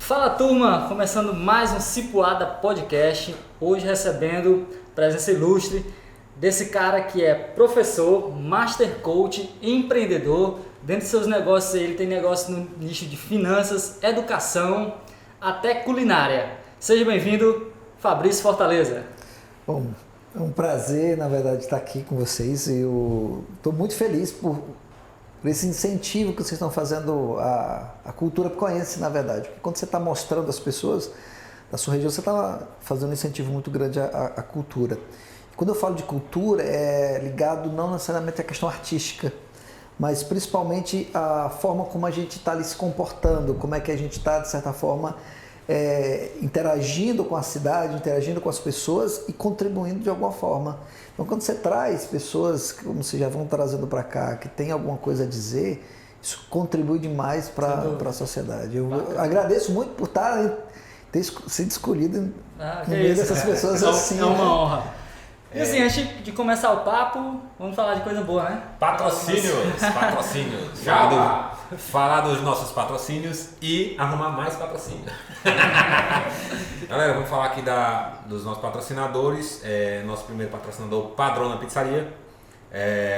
Fala turma, começando mais um Cipuada Podcast, hoje recebendo presença ilustre desse cara que é professor, master coach, empreendedor. Dentro de seus negócios ele tem negócio no nicho de finanças, educação, até culinária. Seja bem-vindo, Fabrício Fortaleza. Bom, é um prazer, na verdade, estar aqui com vocês. Eu estou muito feliz por esse incentivo que vocês estão fazendo à cultura piauiense, na verdade. Porque quando você está mostrando às pessoas da sua região, você está fazendo um incentivo muito grande à cultura. E quando eu falo de cultura, é ligado não necessariamente à questão artística, mas principalmente à forma como a gente está ali se comportando, como é que a gente está, de certa forma, interagindo com a cidade, interagindo com as pessoas e contribuindo de alguma forma. Então, quando você traz pessoas, como vocês já vão trazendo para cá, que tem alguma coisa a dizer, isso contribui demais para a sociedade. Eu agradeço muito por ter sido escolhido no meio dessas pessoas assim. É uma honra. E assim, antes de começar o papo, vamos falar de coisa boa, né? Patrocínios. Já falar dos nossos patrocínios e arrumar mais patrocínio. Galera, vamos falar aqui dos nossos patrocinadores. Nosso primeiro patrocinador, Padrona Pizzaria,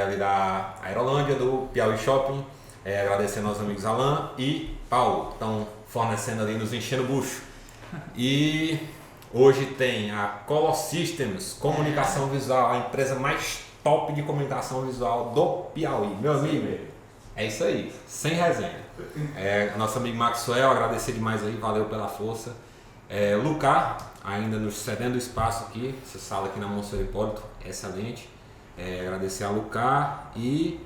ali da Aerolândia, do Piauí Shopping. Agradecendo aos amigos Alan e Paulo, que estão fornecendo ali, nos enchendo o bucho. E hoje tem a Color Systems Comunicação Visual, a empresa mais top de comunicação visual do Piauí. Meu amigo, é isso aí, sem resenha. Nosso amigo Maxwell, agradecer demais aí, valeu pela força. Lucar, ainda nos cedendo espaço aqui, essa sala aqui na Monsenhor Hipólito, excelente. Agradecer a Lucar e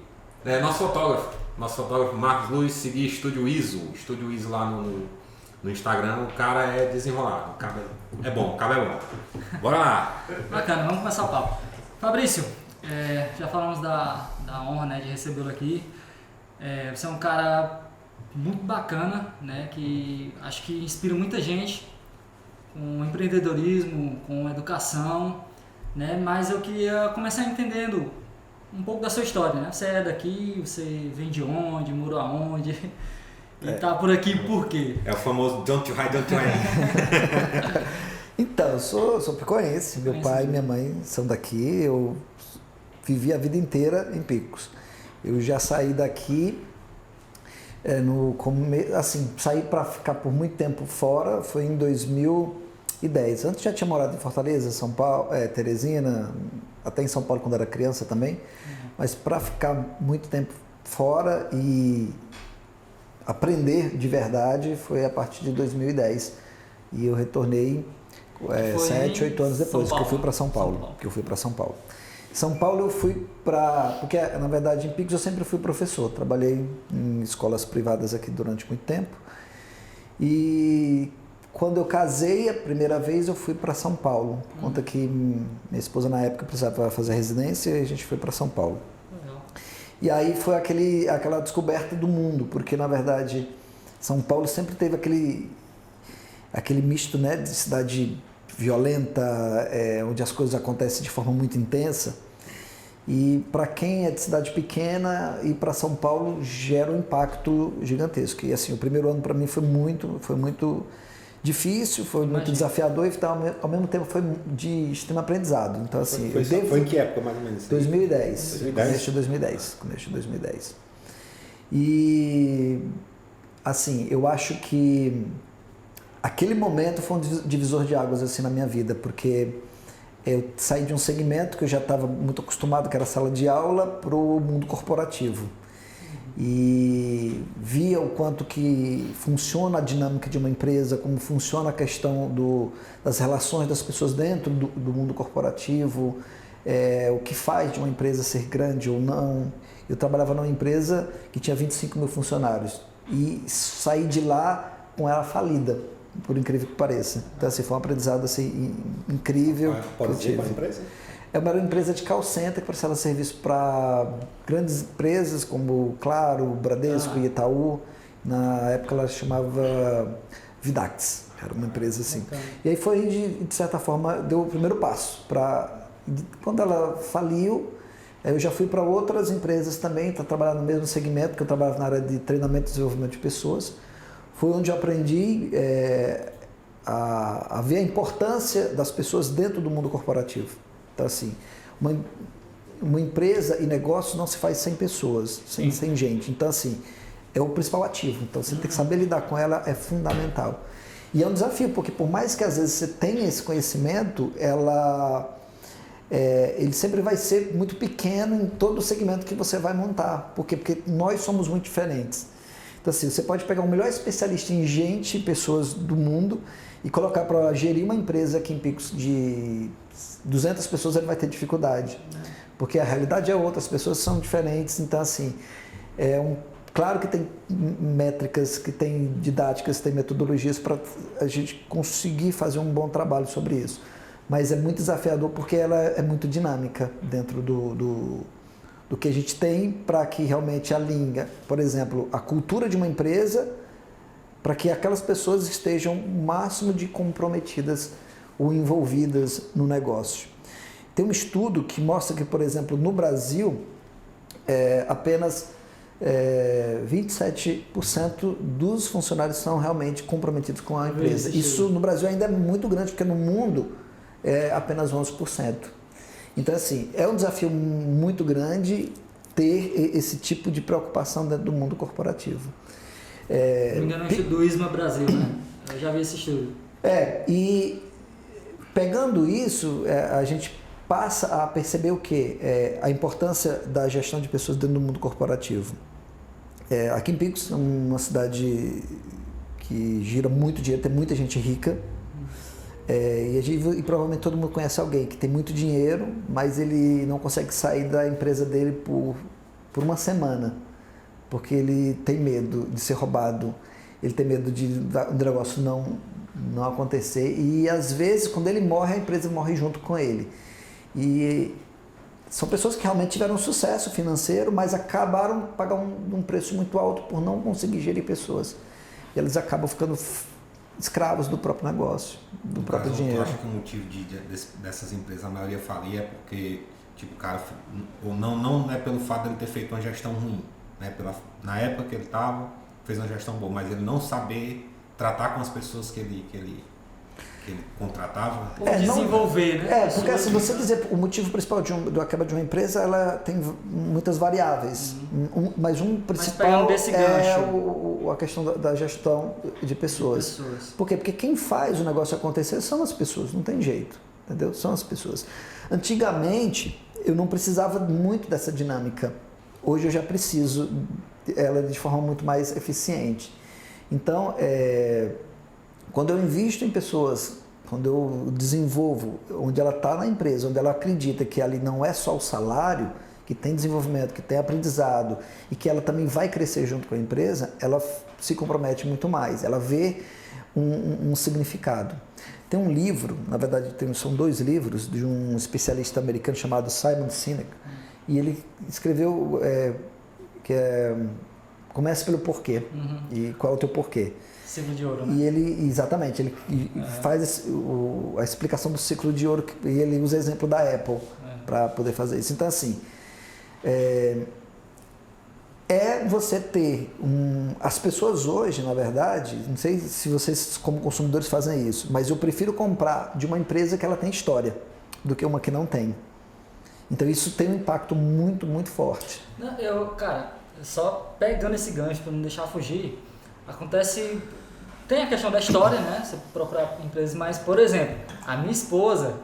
nosso fotógrafo Marcos Luiz, seguir Estúdio ISO lá no Instagram. O cara é desenrolado, o cara é bom, Bora lá! Bacana, vamos começar o papo. Fabrício, já falamos da honra, né, de recebê-lo aqui. Você é um cara muito bacana, né, que acho que inspira muita gente com empreendedorismo, com educação, né, mas eu queria começar entendendo um pouco da sua história, né? Você é daqui, você vem de onde, morou aonde e tá por aqui por quê? É o famoso don't you hide. Então, eu sou piauiense, meu pai e minha mãe são daqui, eu vivi a vida inteira em Picos. Eu já saí daqui, saí para ficar por muito tempo fora, foi em 2010. Antes já tinha morado em Fortaleza, São Paulo, Teresina, até em São Paulo quando era criança também, mas para ficar muito tempo fora e aprender de verdade foi a partir de 2010. E eu retornei 7, 8 anos depois que eu fui para São Paulo. São Paulo eu fui porque na verdade em Picos eu sempre fui professor, trabalhei em escolas privadas aqui durante muito tempo. E quando eu casei a primeira vez eu fui para São Paulo, por conta que minha esposa na época precisava fazer residência e a gente foi para São Paulo. E aí foi aquela descoberta do mundo, porque na verdade São Paulo sempre teve aquele misto, né, de cidade violenta, onde as coisas acontecem de forma muito intensa. E para quem é de cidade pequena, ir para São Paulo gera um impacto gigantesco. E assim, o primeiro ano para mim foi muito difícil, foi muito desafiador e ao mesmo tempo foi de extremo aprendizado. Então assim, foi em que época mais ou menos? 2010. Começo de 2010. E assim, eu acho que aquele momento foi um divisor de águas assim na minha vida, porque eu saí de um segmento que eu já estava muito acostumado, que era sala de aula, para o mundo corporativo. E via o quanto que funciona a dinâmica de uma empresa, como funciona a questão das relações das pessoas dentro do mundo corporativo, o que faz de uma empresa ser grande ou não. Eu trabalhava numa empresa que tinha 25 mil funcionários e saí de lá com ela falida, por incrível que pareça. Então assim, foi um aprendizado assim, incrível. Pode dizer qual empresa? É uma empresa de call center que prestava serviço para grandes empresas como Claro, Bradesco e Itaú. Na época ela chamava Vidax, era uma empresa assim. E aí foi, de certa forma, deu o primeiro passo. Quando ela faliu, eu já fui para outras empresas também, trabalhando no mesmo segmento, que eu trabalhava na área de treinamento e desenvolvimento de pessoas. foi onde eu aprendi a ver a importância das pessoas dentro do mundo corporativo. Então, assim, uma empresa e negócio não se faz sem pessoas, sem gente. Então, assim, é o principal ativo. Então, você tem que saber lidar com ela, é fundamental. E é um desafio, porque por mais que às vezes você tenha esse conhecimento, ele sempre vai ser muito pequeno em todo o segmento que você vai montar. Por quê? Porque nós somos muito diferentes. Então, assim, você pode pegar o melhor especialista em gente, pessoas do mundo, e colocar para gerir uma empresa aqui em Picos de 200 pessoas, ele vai ter dificuldade. Porque a realidade é outra, as pessoas são diferentes. Então, assim, claro que tem métricas, que tem didáticas, tem metodologias para a gente conseguir fazer um bom trabalho sobre isso. Mas é muito desafiador porque ela é muito dinâmica dentro do que a gente tem para que realmente alinhe, por exemplo, a cultura de uma empresa para que aquelas pessoas estejam o máximo de comprometidas ou envolvidas no negócio. Tem um estudo que mostra que, por exemplo, no Brasil, apenas 27% dos funcionários são realmente comprometidos com a empresa. Isso no Brasil ainda é muito grande, porque no mundo é apenas 11%. Então, assim, é um desafio muito grande ter esse tipo de preocupação dentro do mundo corporativo. Se não me engano, é o estudo do ISMA Brasil, né? Eu já vi esse estudo. E pegando isso, a gente passa a perceber o quê? A importância da gestão de pessoas dentro do mundo corporativo. Aqui em Picos, é uma cidade que gira muito dinheiro, tem muita gente rica. E provavelmente todo mundo conhece alguém que tem muito dinheiro, mas ele não consegue sair da empresa dele por uma semana, porque ele tem medo de ser roubado, ele tem medo de o negócio não acontecer, e às vezes quando ele morre, a empresa morre junto com ele. E são pessoas que realmente tiveram sucesso financeiro, mas acabaram pagando um preço muito alto por não conseguir gerir pessoas. E eles acabam ficando escravos do próprio negócio, do próprio dinheiro. Eu acho que o motivo dessas empresas, a maioria falia, é porque tipo, o cara, ou não é pelo fato de ele ter feito uma gestão ruim, né? Na época que ele estava, fez uma gestão boa, mas ele não saber tratar com as pessoas que ele contratava. Desenvolver, né? Porque assim, você dizer o motivo principal da quebra de uma empresa, ela tem muitas variáveis, mas um principal a questão da gestão de pessoas. Por quê? Porque quem faz o negócio acontecer são as pessoas, não tem jeito, entendeu? São as pessoas. Antigamente, eu não precisava muito dessa dinâmica. Hoje eu já preciso ela de forma muito mais eficiente. Então, quando eu invisto em pessoas, quando eu desenvolvo, onde ela está na empresa, onde ela acredita que ali não é só o salário, que tem desenvolvimento, que tem aprendizado e que ela também vai crescer junto com a empresa, ela se compromete muito mais, ela vê um significado. Tem um livro, na verdade são 2 livros, de um especialista americano chamado Simon Sinek, e ele escreveu Comece pelo porquê, e qual é o teu porquê. Ciclo de ouro, né? E ele faz a explicação do ciclo de ouro, e ele usa o exemplo da Apple para poder fazer isso. Então, assim, você ter as pessoas hoje, na verdade, não sei se vocês como consumidores fazem isso, mas eu prefiro comprar de uma empresa que ela tem história do que uma que não tem. Então isso tem um impacto muito, muito forte. Cara, só pegando esse gancho para não deixar fugir, tem a questão da história, né? Você procurar empresas, mas, por exemplo, a minha esposa,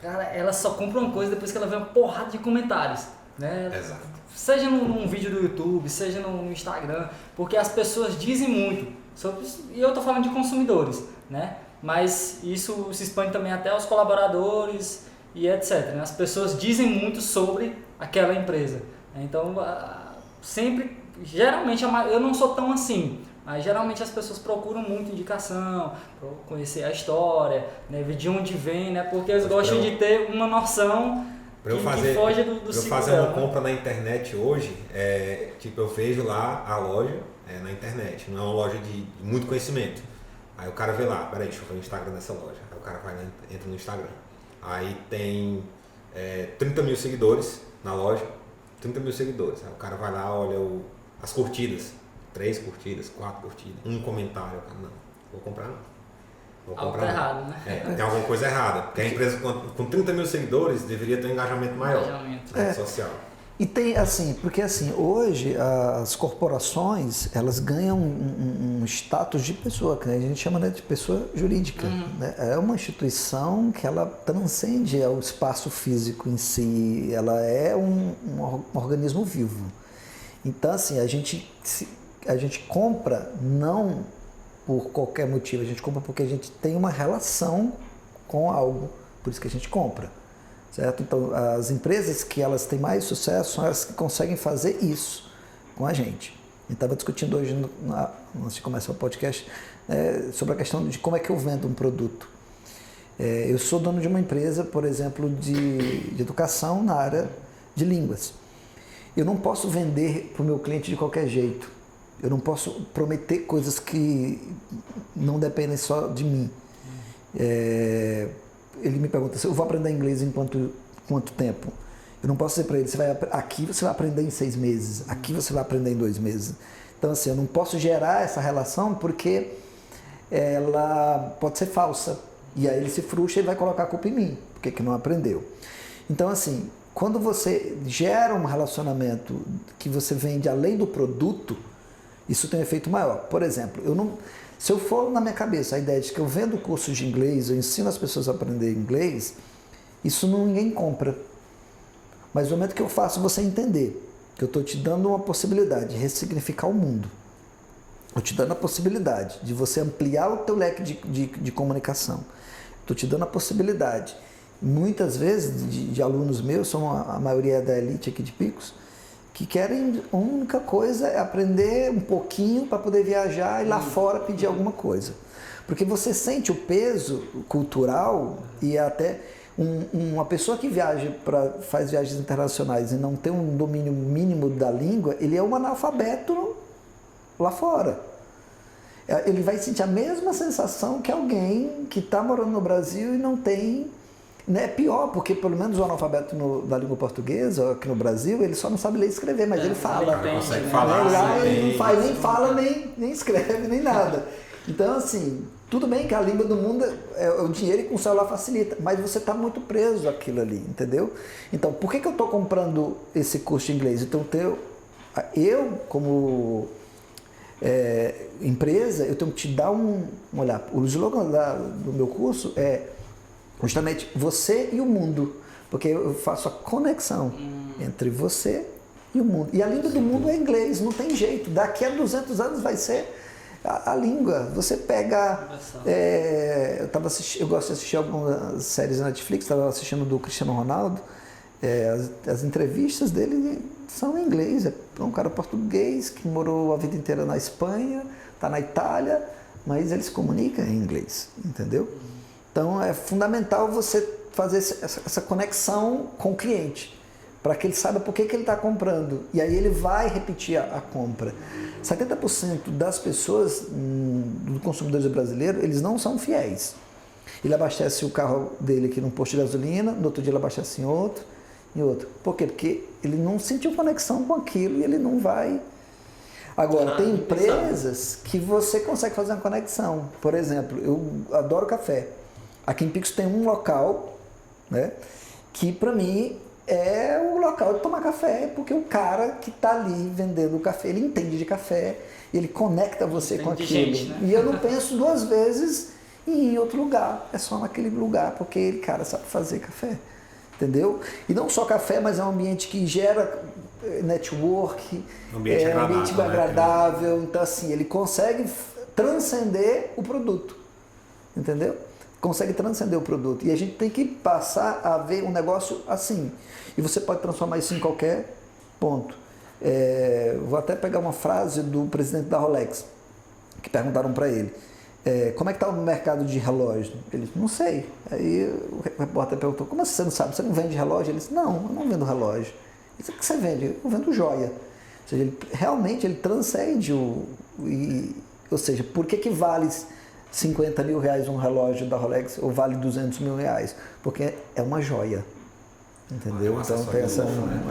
cara, ela só compra uma coisa depois que ela vê uma porrada de comentários, né? Exato. Seja num vídeo do YouTube, seja no Instagram, porque as pessoas dizem muito sobre isso, e eu tô falando de consumidores, né? Mas isso se expande também até aos colaboradores e etc, né? As pessoas dizem muito sobre aquela empresa. Então, geralmente, eu não sou tão assim, mas geralmente as pessoas procuram muito indicação, para conhecer a história, né, ver de onde vem, né, porque eles gostam de ter uma noção que foge do ciclo. Eu fazer uma compra na internet hoje, eu vejo lá a loja na internet, não é uma loja de muito conhecimento. Aí o cara vê lá, peraí, deixa eu ver o Instagram dessa loja. Aí o cara vai lá, entra no Instagram. Aí tem 30 mil seguidores na loja, 30 mil seguidores. Aí o cara vai lá, olha as curtidas, 3 curtidas, 4 curtidas, um comentário. Não, vou comprar não. Vou Algo comprar tá não. errado, né? Tem alguma coisa errada. Porque a empresa com 30 mil seguidores deveria ter um engajamento maior na rede social. E tem assim, porque assim, hoje as corporações, elas ganham um status de pessoa, que a gente chama, né, de pessoa jurídica. Né? É uma instituição que ela transcende ao espaço físico em si, ela é um organismo vivo. Então assim, a gente compra não por qualquer motivo, a gente compra porque a gente tem uma relação com algo, por isso que a gente compra. Certo? Então, as empresas que elas têm mais sucesso são as que conseguem fazer isso com a gente. A gente estava discutindo hoje, antes de começar o podcast, sobre a questão de como é que eu vendo um produto. Eu sou dono de uma empresa, por exemplo, de educação na área de línguas. Eu não posso vender para o meu cliente de qualquer jeito. Eu não posso prometer coisas que não dependem só de mim. Ele me pergunta se eu vou aprender inglês em quanto tempo. Eu não posso dizer para ele, aqui você vai aprender em 6 meses, aqui você vai aprender em 2 meses. Então assim, eu não posso gerar essa relação porque ela pode ser falsa. E aí ele se frustra e vai colocar a culpa em mim, porque que não aprendeu. Então assim, quando você gera um relacionamento que você vende além do produto, isso tem um efeito maior. Por exemplo, se eu for na minha cabeça a ideia de que eu vendo cursos de inglês, eu ensino as pessoas a aprender inglês, isso ninguém compra. Mas no momento que eu faço você entender que eu estou te dando uma possibilidade de ressignificar o mundo, estou te dando a possibilidade de você ampliar o teu leque de comunicação, estou te dando a possibilidade, muitas vezes, de alunos meus, a maioria é da elite aqui de Picos, que querem, a única coisa é aprender um pouquinho para poder viajar e lá fora pedir alguma coisa. Porque você sente o peso cultural e até uma pessoa que faz viagens internacionais e não tem um domínio mínimo da língua, ele é um analfabeto lá fora. Ele vai sentir a mesma sensação que alguém que está morando no Brasil e não tem... É pior, porque pelo menos o analfabeto da língua portuguesa, aqui no Brasil, ele só não sabe ler e escrever, mas ele fala. Ele consegue falar. Ele não faz, nem fala, nem escreve, nem nada. Então, assim, tudo bem que a língua do mundo é o dinheiro e com o celular facilita, mas você está muito preso àquilo ali, entendeu? Então, por que eu estou comprando esse curso de inglês? Então, eu como empresa, eu tenho que te dar olhar, o slogan do meu curso é justamente você e o mundo, porque eu faço a conexão entre você e o mundo. E a língua do mundo é inglês, não tem jeito. Daqui a 200 anos vai ser a língua. Você pega... eu gosto de assistir algumas séries na Netflix, estava assistindo do Cristiano Ronaldo, as entrevistas dele são em inglês. É um cara português que morou a vida inteira na Espanha, está na Itália, mas ele se comunica em inglês, entendeu? Então é fundamental você fazer essa conexão com o cliente, para que ele saiba por que ele está comprando. E aí ele vai repetir a compra. 70% das pessoas, dos consumidores brasileiros, eles não são fiéis. Ele abastece o carro dele aqui num posto de gasolina, no outro dia ele abastece em outro. Por quê? Porque ele não sentiu conexão com aquilo e ele não vai... Agora, tem empresas que você consegue fazer uma conexão. Por exemplo, eu adoro café. Aqui em Picos tem um local, né, que para mim é o local de tomar café, porque o cara que está ali vendendo o café, ele entende de café, ele conecta você com aquilo. Gente, né? E eu não penso 2 vezes em ir em outro lugar, é só naquele lugar, porque ele, cara, sabe fazer café, entendeu? E não só café, mas é um ambiente que gera network, Ambiente agradável, então assim, ele consegue transcender o produto, entendeu? Consegue transcender o produto. E a gente tem que passar a ver um negócio assim. E você pode transformar isso em qualquer ponto. Vou até pegar uma frase do presidente da Rolex, que perguntaram para ele, como é que está o mercado de relógio? Ele disse, não sei. Aí o repórter perguntou, como assim você não sabe? Você não vende relógio? Ele disse, não, eu não vendo relógio. Ele disse, o que você vende? Eu vendo joia. Ou seja, ele transcende ou seja, por que vale 50 mil reais um relógio da Rolex ou vale 200 mil reais? Porque é uma joia, entendeu? Então tem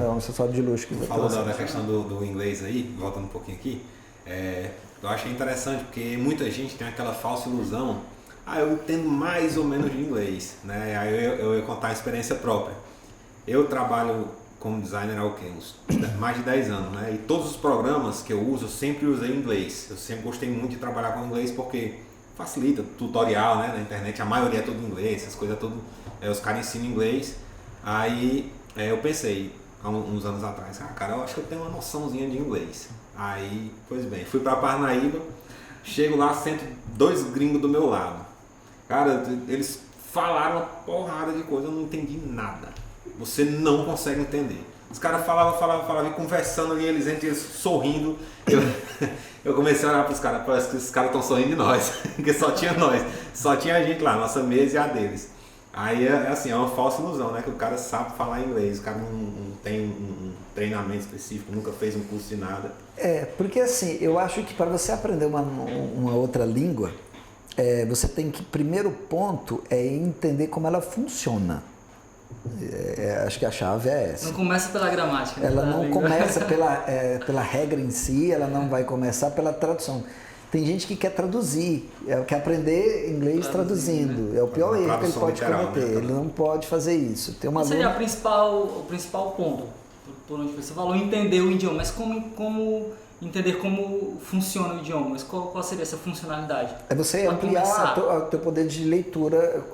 um acessório de luxo que falando da questão do inglês aí, voltando um pouquinho aqui, Eu achei interessante porque muita gente tem aquela falsa ilusão, eu entendo mais ou menos de inglês, né? Aí eu ia contar a experiência própria. Eu trabalho como designer há uns mais de 10 anos, né? E todos os programas que eu uso, eu sempre usei inglês. Eu sempre gostei muito de trabalhar com inglês porque facilita, tutorial, né? Na internet, a maioria é tudo em inglês, essas coisas tudo, os caras ensinam inglês. Aí eu pensei, há uns anos atrás, cara, eu acho que eu tenho uma noçãozinha de inglês. Aí, pois bem, fui pra Parnaíba, chego lá, sento 2 gringos do meu lado. Cara, eles falaram uma porrada de coisa, eu não entendi nada. Você não consegue entender. Os caras falavam, e conversando ali, eles sorrindo. Eu comecei a olhar para os caras, parece que esses caras estão sorrindo de nós, porque só tinha nós, só tinha a gente lá, nossa mesa e a deles. Aí é uma falsa ilusão, né? Que o cara sabe falar inglês, o cara não tem um treinamento específico, nunca fez um curso de nada. Porque assim, eu acho que para você aprender uma outra língua, você tem que, primeiro ponto, entender como ela funciona. Acho que a chave é essa. Não começa pela gramática. Né? Ela não começa pela regra em si, ela não vai começar pela tradução. Tem gente que quer traduzir, quer aprender inglês traduzindo. Né? É o pior erro que ele pode cometer. Né? Ele não pode fazer isso. Tem uma seria o principal ponto, por onde você falou, entender o idioma, mas como entender como funciona o idioma, mas qual seria essa funcionalidade? É você ampliar o teu poder de leitura,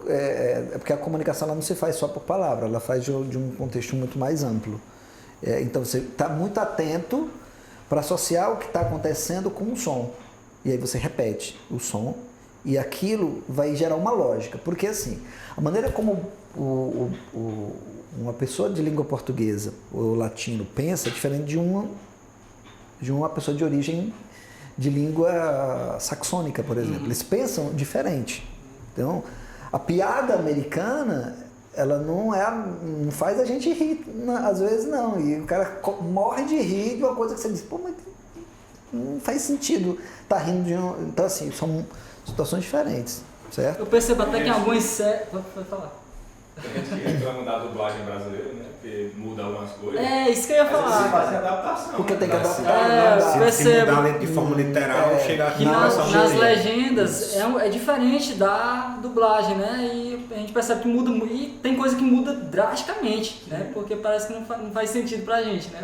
porque a comunicação ela não se faz só por palavra, ela faz de um contexto muito mais amplo. Então você está muito atento para associar o que está acontecendo com o som. E aí você repete o som e aquilo vai gerar uma lógica. Porque assim, a maneira como uma pessoa de língua portuguesa ou latino pensa é diferente de uma pessoa de origem de língua saxônica, por exemplo. Eles pensam diferente. Então, a piada americana, ela não faz a gente rir, às vezes não. E o cara morre de rir de uma coisa que você diz, mas não faz sentido estar rindo de um... Então, assim, são situações diferentes, certo? Eu percebo até que em algumas séries... Pode falar. A gente vai mudar a dublagem brasileira, né? Porque muda algumas coisas. Isso que eu ia falar. Fazer adaptação. Porque tem que adaptar. Se mudar de forma literal, chegar aqui nas legendas é diferente da dublagem, né? E a gente percebe que muda, e tem coisa que muda drasticamente, né? Porque parece que não faz sentido pra gente, né?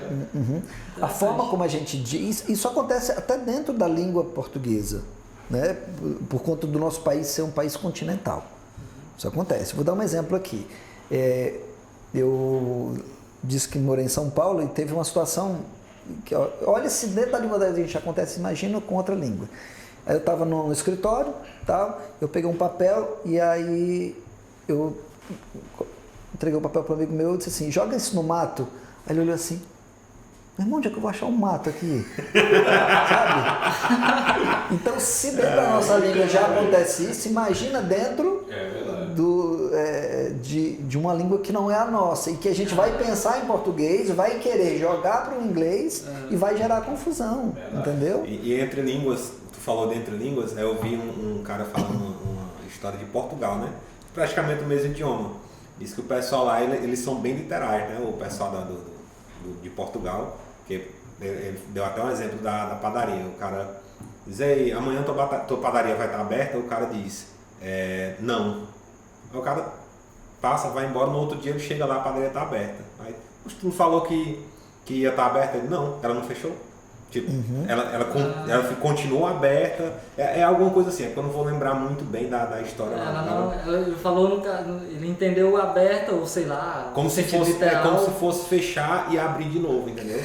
A forma como a gente diz, isso acontece até dentro da língua portuguesa, né? Por conta do nosso país ser um país continental. Isso acontece. Vou dar um exemplo aqui. Eu disse que morei em São Paulo e teve uma situação que, olha, se dentro da língua da gente acontece, imagina com outra língua. Aí eu estava no escritório, tal, eu peguei um papel e aí eu entreguei o papel para um amigo meu e disse assim, joga isso no mato. Aí ele olhou assim, meu irmão, onde é que eu vou achar um mato aqui? Sabe? Então, se dentro da nossa língua já acontece isso, imagina dentro de uma língua que não é a nossa e que a gente vai pensar em português, vai querer jogar para o inglês e vai gerar confusão, entendeu? E entre línguas, tu falou de entre línguas, eu vi um cara falando uma história de Portugal, né? Praticamente o mesmo idioma. Diz que o pessoal lá, eles são bem literais, né? O pessoal de Portugal, que ele deu até um exemplo da padaria. O cara diz, aí, amanhã tua padaria vai estar aberta? O cara diz, não. Aí o cara passa, vai embora, no outro dia ele chega lá, a padaria está aberta. Aí, tu não falou que ia estar aberta? Ele, não, ela não fechou. Tipo, ela continuou aberta, é alguma coisa assim, é porque eu não vou lembrar muito bem da história. Ele falou, ele entendeu aberta, ou sei lá, como se fosse fechar e abrir de novo, entendeu?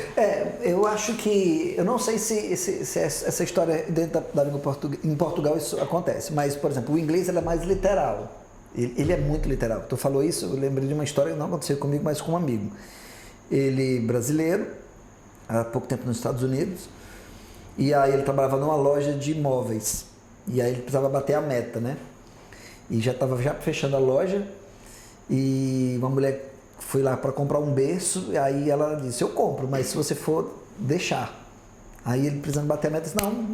Eu acho que, eu não sei se essa história dentro da língua em Portugal isso acontece, mas, por exemplo, o inglês ele é mais literal, ele é muito literal. Tu falou isso, eu lembrei de uma história que não aconteceu comigo, mas com um amigo. Ele brasileiro, há pouco tempo nos Estados Unidos, e aí ele trabalhava numa loja de imóveis, e aí ele precisava bater a meta, né? E já estava fechando a loja, e uma mulher foi lá para comprar um berço, e aí ela disse, eu compro, mas se você for deixar. Aí ele precisando bater a meta, disse, não,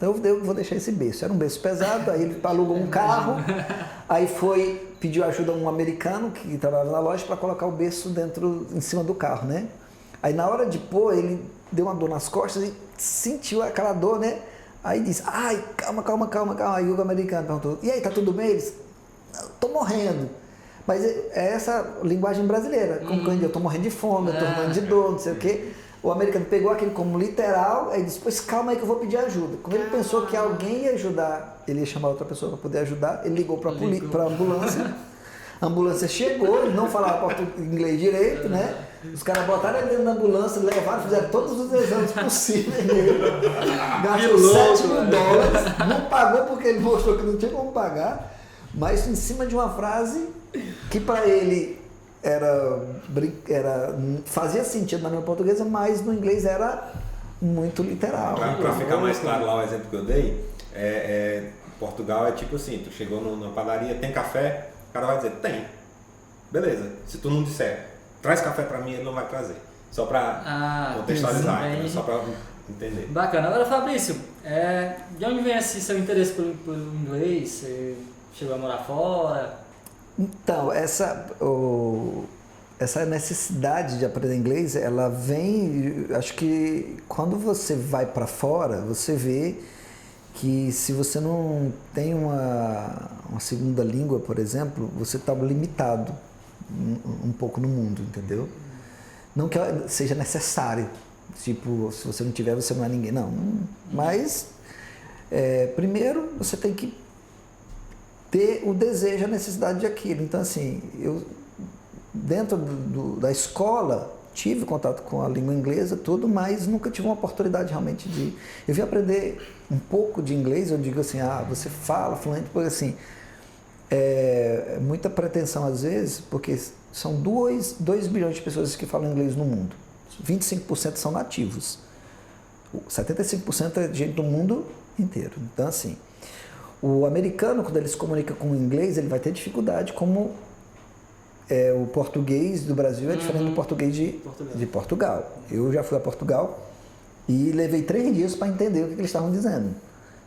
eu vou deixar esse berço. Era um berço pesado, aí ele alugou um carro, aí pediu ajuda a um americano que trabalhava na loja para colocar o berço em cima do carro, né? Aí na hora de pôr, ele deu uma dor nas costas e sentiu aquela dor, né? Aí disse, ai, calma. Aí o americano perguntou, e aí, tá tudo bem? Eles, tô morrendo. Mas é essa linguagem brasileira, como que eu tô morrendo de fome, eu tô morrendo de dor, não sei o quê. O americano pegou aquilo como literal, aí disse, pois calma aí que eu vou pedir ajuda. Quando ele pensou que alguém ia ajudar, ele ia chamar outra pessoa para poder ajudar, ele ligou para a ambulância. A ambulância chegou, ele não falava inglês direito, né? Os caras botaram ele dentro da ambulância, levaram, fizeram todos os exames possíveis nele. Gastou $7.000, não pagou porque ele mostrou que não tinha como pagar, mas em cima de uma frase que para ele fazia sentido na língua portuguesa, mas no inglês era muito literal. Para ficar mais claro lá o exemplo que eu dei, Portugal é tipo assim, tu chegou numa padaria, tem café, o cara vai dizer, tem. Beleza, se tu não disser, traz café para mim, ele não vai trazer. Só para contextualizar, né? Só para entender. Bacana. Agora, Fabrício, de onde vem esse seu interesse pelo inglês? Você chegou a morar fora? Então, essa necessidade de aprender inglês, ela vem, acho que quando você vai para fora, você vê que se você não tem uma segunda língua, por exemplo, você está limitado um pouco no mundo, entendeu? Não que seja necessário, tipo, se você não tiver, você não é ninguém, não. Mas, primeiro, você tem que ter o desejo, a necessidade de aquilo. Então, assim, eu dentro da escola tive contato com a língua inglesa, tudo, mas nunca tive uma oportunidade realmente de... Eu vim aprender um pouco de inglês, eu digo assim, você fala fluente, porque assim, muita pretensão às vezes, porque são 2 bilhões de pessoas que falam inglês no mundo. 25% são nativos. 75% é gente do mundo inteiro. Então, assim, o americano, quando ele se comunica com o inglês, ele vai ter dificuldade, como o português do Brasil é diferente do português de Portugal. Eu já fui a Portugal e levei 3 dias para entender o que eles estavam dizendo.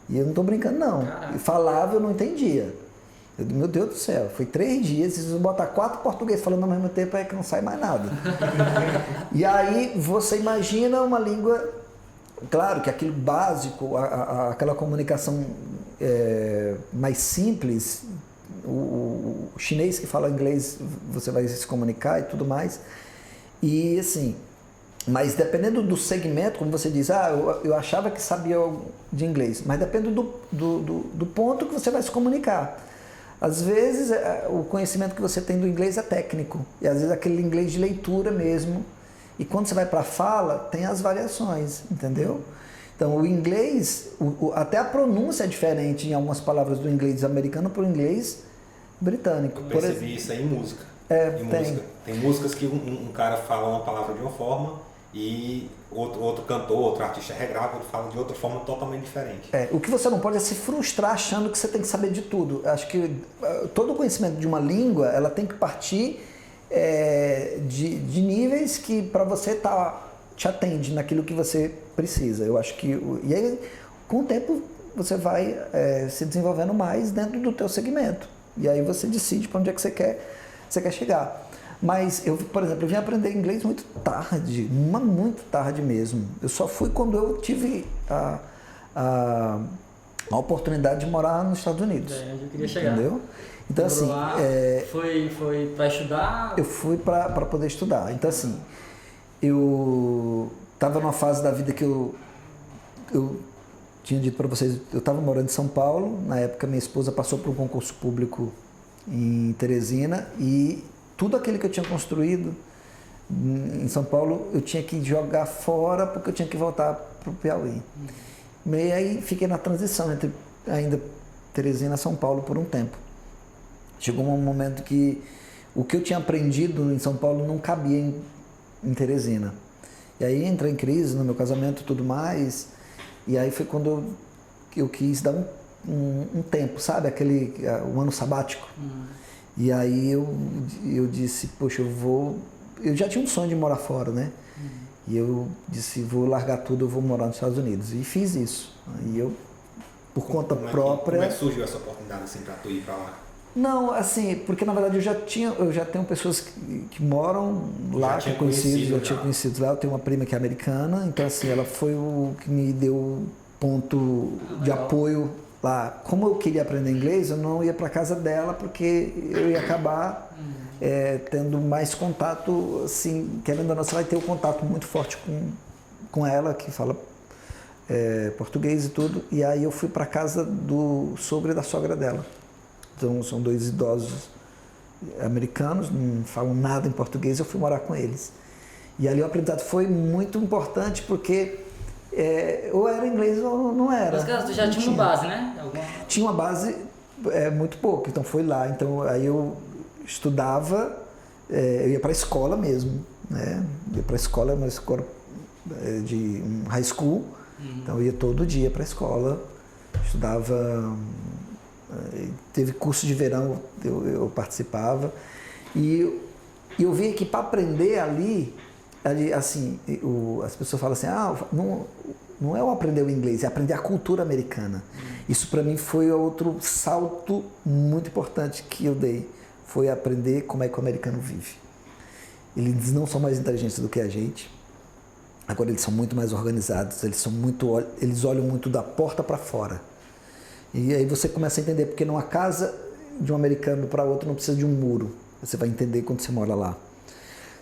E eu não estou brincando, não. E falava, eu não entendia. Meu Deus do céu, foi 3 dias, se você botar 4 portugueses falando ao mesmo tempo, que não sai mais nada. E aí você imagina uma língua, claro que aquilo básico, aquela comunicação mais simples, o chinês que fala inglês, você vai se comunicar e tudo mais. E assim, mas dependendo do segmento, como você diz, eu achava que sabia de inglês, mas depende do ponto que você vai se comunicar. Às vezes o conhecimento que você tem do inglês é técnico, e às vezes aquele inglês de leitura mesmo. E quando você vai para a fala, tem as variações, entendeu? Então o inglês, até a pronúncia é diferente em algumas palavras do inglês americano para o inglês britânico. Eu percebi isso aí em música. Tem músicas que um cara fala uma palavra de uma forma e outro cantor, outro artista regrava, ele fala de outra forma totalmente diferente. O que você não pode é se frustrar achando que você tem que saber de tudo. Acho que todo o conhecimento de uma língua, ela tem que partir de níveis que para você te atende naquilo que você precisa. Eu acho que... E aí, com o tempo, você vai se desenvolvendo mais dentro do teu segmento. E aí você decide para onde é que você quer chegar. Mas eu, por exemplo, eu vim aprender inglês muito tarde, muito tarde mesmo. Eu só fui quando eu tive a oportunidade de morar nos Estados Unidos. Eu queria chegar. Entendeu? Então, assim... Foi para estudar? Eu fui para poder estudar. Então, assim, eu estava numa fase da vida que eu tinha dito para vocês, eu estava morando em São Paulo, na época minha esposa passou por um concurso público em Teresina e tudo aquilo que eu tinha construído em São Paulo eu tinha que jogar fora porque eu tinha que voltar para o Piauí. E aí fiquei na transição entre ainda Teresina e São Paulo por um tempo. Chegou um momento que o que eu tinha aprendido em São Paulo não cabia em Teresina. E aí entrei em crise no meu casamento e tudo mais. E aí foi quando eu quis dar um tempo, sabe? Um ano sabático. E aí eu disse, poxa, eu já tinha um sonho de morar fora, né? E eu disse, vou largar tudo, eu vou morar nos Estados Unidos. E fiz isso. E eu, por conta própria... Como é que surgiu essa oportunidade assim para tu ir para lá? Não, assim, porque na verdade eu já tenho pessoas que moram lá, que eu já tinha conhecido lá. Eu tenho uma prima que é americana, então assim, ela foi o que me deu ponto de apoio lá. Como eu queria aprender inglês, eu não ia para casa dela porque eu ia acabar tendo mais contato, assim, querendo ou não, você vai ter um contato muito forte com ela, que fala português e tudo. E aí eu fui para casa do sogro e da sogra dela. Então, são 2 idosos americanos, não falam nada em português, eu fui morar com eles. E ali o aprendizado foi muito importante porque ou era inglês ou não era. Mas, tu já tinha uma base, né? Tinha uma base muito pouco, então foi lá. Então, aí eu estudava, eu ia para a escola mesmo, né? Ia para a escola, uma escola de high school, então eu ia todo dia para a escola, estudava. Teve curso de verão, eu participava, e eu vi que para aprender ali assim, as pessoas falam assim, não é o aprender o inglês, é aprender a cultura americana. Isso para mim foi outro salto muito importante que eu dei, foi aprender como é que o americano vive. Eles não são mais inteligentes do que a gente, agora eles são muito mais organizados, eles olham muito da porta para fora. E aí você começa a entender, porque numa casa de um americano para outro não precisa de um muro. Você vai entender quando você mora lá.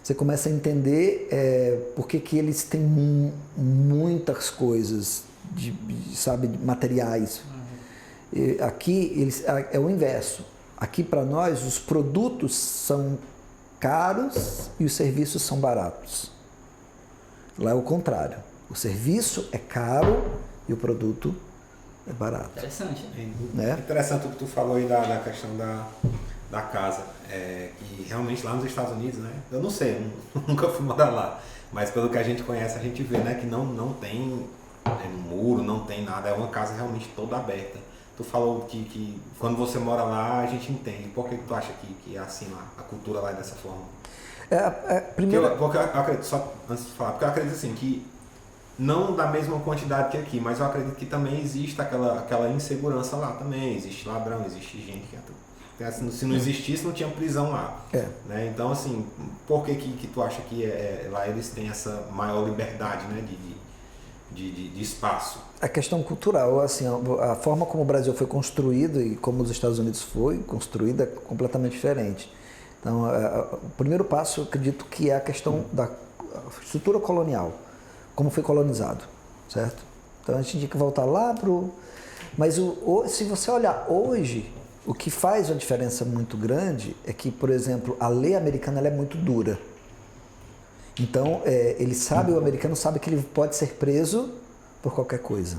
Você começa a entender por que eles têm muitas coisas, sabe, materiais. E aqui é o inverso. Aqui para nós os produtos são caros e os serviços são baratos. Lá é o contrário. O serviço é caro e o produto é barato. Interessante. Né? Interessante o que tu falou aí da questão da casa. Que realmente lá nos Estados Unidos, né? Eu não sei, nunca fui morar lá. Mas pelo que a gente conhece, a gente vê, né, que não tem muro, não tem nada. É uma casa realmente toda aberta. Tu falou que quando você mora lá, a gente entende. Por que tu acha que é assim lá? A cultura lá é dessa forma? Primeiro... Porque eu acredito, só antes de falar, porque eu acredito assim que não da mesma quantidade que aqui, mas eu acredito que também existe aquela insegurança lá também. Existe ladrão, existe gente que se não existisse, não tinha prisão lá. Né? Então, assim, por que tu acha que lá eles têm essa maior liberdade, né, de espaço? A questão cultural, assim, a forma como o Brasil foi construído e como os Estados Unidos foi construído é completamente diferente. Então, o primeiro passo, eu acredito que é a questão da estrutura colonial. Como foi colonizado, certo? Então a gente tinha que voltar lá pro... Mas se você olhar hoje, o que faz uma diferença muito grande é que, por exemplo, a lei americana ela é muito dura. Então, o americano sabe que ele pode ser preso por qualquer coisa.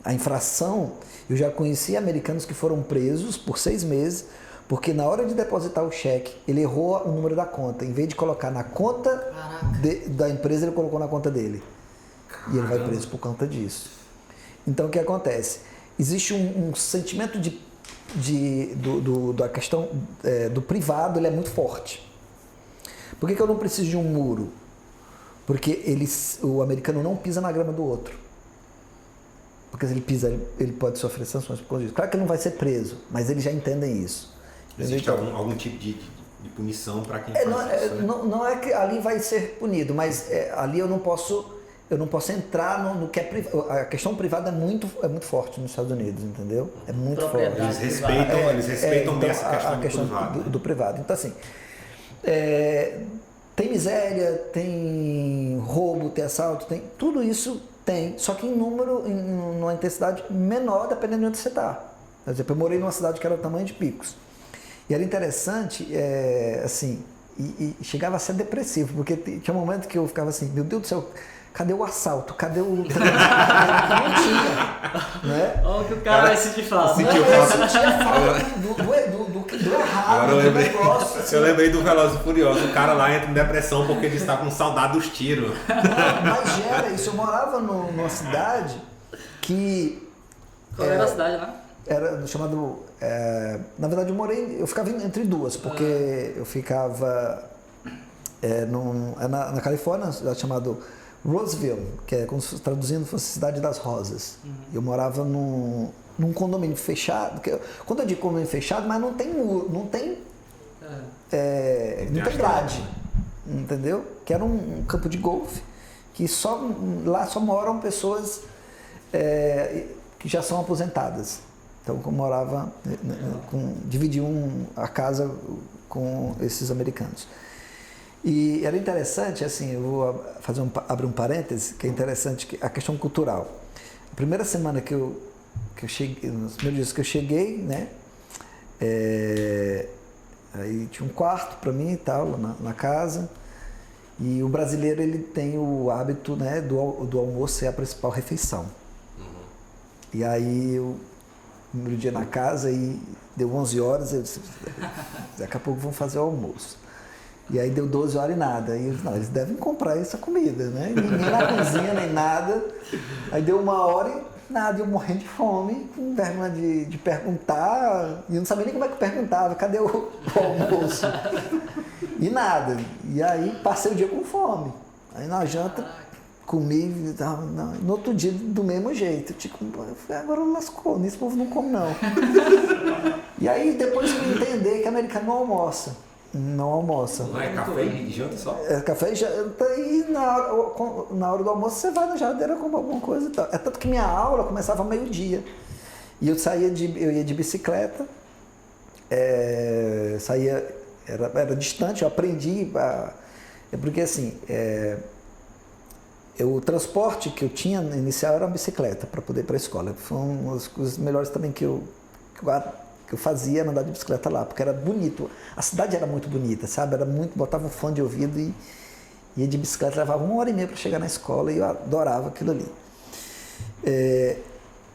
A infração, eu já conheci americanos que foram presos por 6 meses, porque na hora de depositar o cheque, ele errou o número da conta. Em vez de colocar na conta da empresa, ele colocou na conta dele. Caramba. E ele vai preso por conta disso. Então, o que acontece? Existe um sentimento da questão do privado, ele é muito forte. Por que eu não preciso de um muro? Porque o americano não pisa na grama do outro. Porque se ele pisa, ele pode sofrer sanções por causa disso. Claro que ele não vai ser preso, mas eles já entendem isso. Existe algum tipo de punição para quem faz isso? Não é que ali vai ser punido, mas ali eu não posso entrar no que é privado. A questão privada é muito forte nos Estados Unidos, entendeu? É muito forte. Eles respeitam bem essa questão do privado. Então, assim, tem miséria, tem roubo, tem assalto, tem tudo isso tem, só que em numa intensidade menor, dependendo de onde você está. Por exemplo, eu morei numa cidade que era do tamanho de Picos. E era interessante, assim, e chegava a ser depressivo, porque tinha um momento que eu ficava assim, meu Deus do céu, cadê o assalto? Cadê o... Não tinha, né? Olha o que o cara vai sentir falta. Eu sentia falta do errado. Agora eu lembrei do Velozes e Furiosos, o cara lá entra em depressão porque ele está com saudade dos tiros. Mas gera isso, eu morava numa cidade que... Qual era a cidade lá? Era chamado... na verdade eu ficava entre duas, porque eu ficava na Califórnia, chamado Roseville, que é como se traduzindo fosse Cidade das Rosas. Eu morava num condomínio fechado. Quando eu digo condomínio fechado, mas não tem muro, não tem grade, entendeu? Que era um campo de golfe, que lá só moram pessoas que já são aposentadas. Então eu morava, dividi a casa com esses americanos. E era interessante, assim, eu vou abrir um parêntese, que é interessante a questão cultural. A primeira semana que eu cheguei, nos primeiros dias que eu cheguei, né, aí tinha um quarto para mim e tal, na casa, e o brasileiro ele tem o hábito, né, do almoço ser a principal refeição. E aí eu, no primeiro dia na casa, e deu 11 horas, eu disse, daqui a pouco vão fazer o almoço. E aí deu 12 horas e nada. E eu, não, eles devem comprar essa comida, né? Ninguém na cozinha, nem nada. Aí deu 1 hora e nada, eu morrendo de fome, com vergonha de perguntar. E eu não sabia nem como é que eu perguntava, cadê o almoço? E nada. E aí passei o dia com fome. Aí na janta, comi, no outro dia do mesmo jeito. Tipo, agora lascou, nesse povo não come não. E aí depois eu entender que americano não almoça. Não almoça. Não é café e janta só? É café e janta, e na hora do almoço você vai na geladeira comer alguma coisa e tal. É tanto que minha aula começava ao meio-dia. E eu ia de bicicleta, era distante, eu aprendi, porque assim, o transporte que eu tinha inicial era uma bicicleta para poder ir para a escola. Foi uma das coisas melhores também que eu fazia, andar de bicicleta lá, porque era bonito. A cidade era muito bonita, sabe? Era muito, botava um fone de ouvido e ia de bicicleta, levava 1h30 para chegar na escola e eu adorava aquilo ali.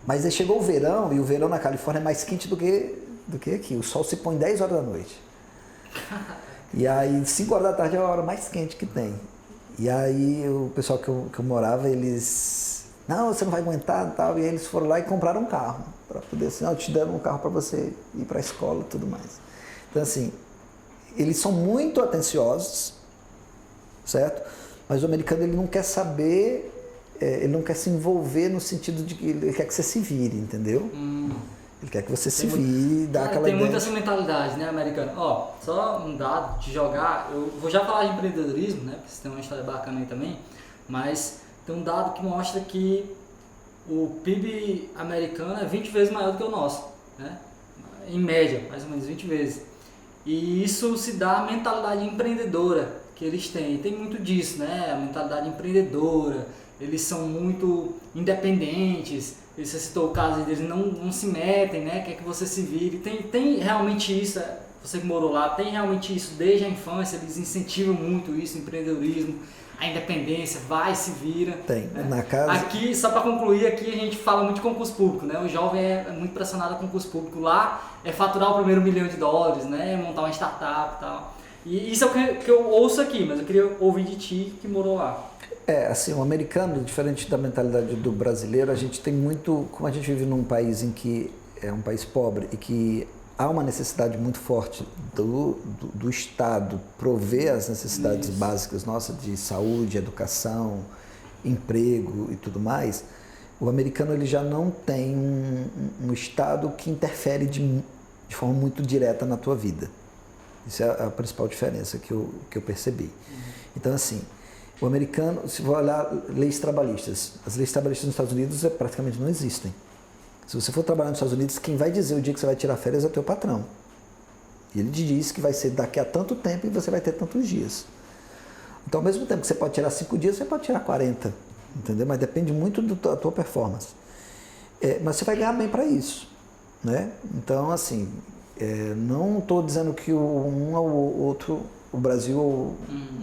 Mas aí chegou o verão, e o verão na Califórnia é mais quente do que aqui. O sol se põe 10 horas da noite. E aí 5 horas da tarde é a hora mais quente que tem. E aí o pessoal que eu morava, eles... Não, você não vai aguentar e tal. E aí eles foram lá e compraram um carro. Para poder assim, te deram um carro para você ir para a escola e tudo mais. Então assim, eles são muito atenciosos, certo? Mas o americano ele não quer saber, ele não quer se envolver no sentido de que ele quer que você se vire, entendeu? Ele quer que você se vire, dá aquela tem ideia. muita essa mentalidade, né, americano? Ó, só um dado de jogar, eu vou já falar de empreendedorismo, né, porque você tem uma história bacana aí também, mas tem um dado que mostra que o PIB americano é 20 vezes maior do que o nosso, né? Em média, mais ou menos 20 vezes. E isso se dá à mentalidade empreendedora que eles têm. E tem muito disso, né? A mentalidade empreendedora, eles são muito independentes. Você citou o caso deles, não se metem, né? Quer que você se vire. Tem realmente isso, você que morou lá, tem realmente isso desde a infância, eles incentivam muito isso, empreendedorismo. A independência, vai, se vira. Tem, né? na casa... Aqui, só para concluir, aqui a gente fala muito de concurso público, né? O jovem é muito pressionado a concurso público. Lá é faturar o primeiro $1 milhão, né? Montar uma startup e tal. E isso é o que eu ouço aqui, mas eu queria ouvir de ti que morou lá. Assim, o americano, diferente da mentalidade do brasileiro, a gente tem muito... Como a gente vive num país em que é um país pobre e que há uma necessidade muito forte do Estado prover as necessidades básicas nossas de saúde, educação, emprego e tudo mais, o americano ele já não tem um Estado que interfere de forma muito direta na tua vida. Isso é a principal diferença que eu percebi. Então, assim, o americano, se for olhar leis trabalhistas, as leis trabalhistas nos Estados Unidos praticamente não existem. Se você for trabalhar nos Estados Unidos, quem vai dizer o dia que você vai tirar férias é o teu patrão. E ele te diz que vai ser daqui a tanto tempo e você vai ter tantos dias. Então, ao mesmo tempo que você pode tirar 5 dias, você pode tirar 40, entendeu? Mas depende muito da tua performance. Mas você vai ganhar bem para isso, né? Então, assim, não estou dizendo que um ou o outro, o Brasil,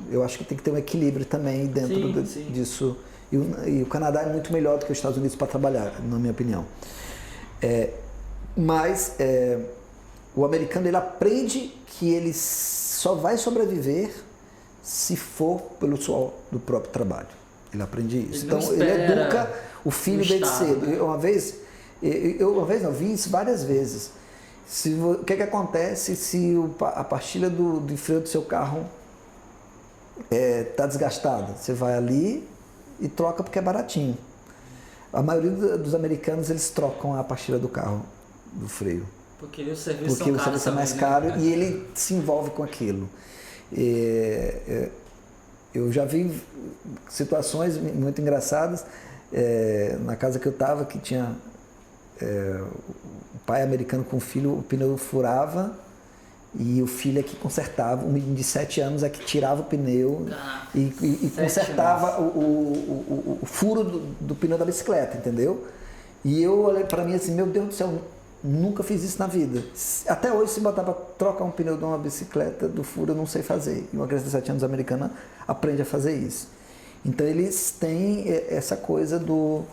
eu acho que tem que ter um equilíbrio também dentro disso. E o Canadá é muito melhor do que os Estados Unidos para trabalhar, na minha opinião. Mas o americano ele aprende que ele só vai sobreviver se for pelo suor do próprio trabalho. Ele aprende isso. Então ele educa o filho desde cedo. Né? Uma vez não, vi isso várias vezes. O que acontece se a pastilha de freio do seu carro está desgastada? Você vai ali, e troca porque é baratinho. A maioria dos americanos, eles trocam a pastilha do carro, do freio. Porque o serviço Porque o serviço é mais caro e ele se envolve com aquilo. Eu já vi situações muito engraçadas na casa que eu estava, que tinha o pai americano com o filho, o pneu furava e o filho é que consertava, um menino de 7 anos é que tirava o pneu e consertava o furo do pneu da bicicleta, entendeu? E eu olhei para mim assim, meu Deus do céu, nunca fiz isso na vida. Até hoje, se botar para trocar um pneu de uma bicicleta do furo, eu não sei fazer. E uma criança de 7 anos americana aprende a fazer isso. Então, eles têm essa coisa do...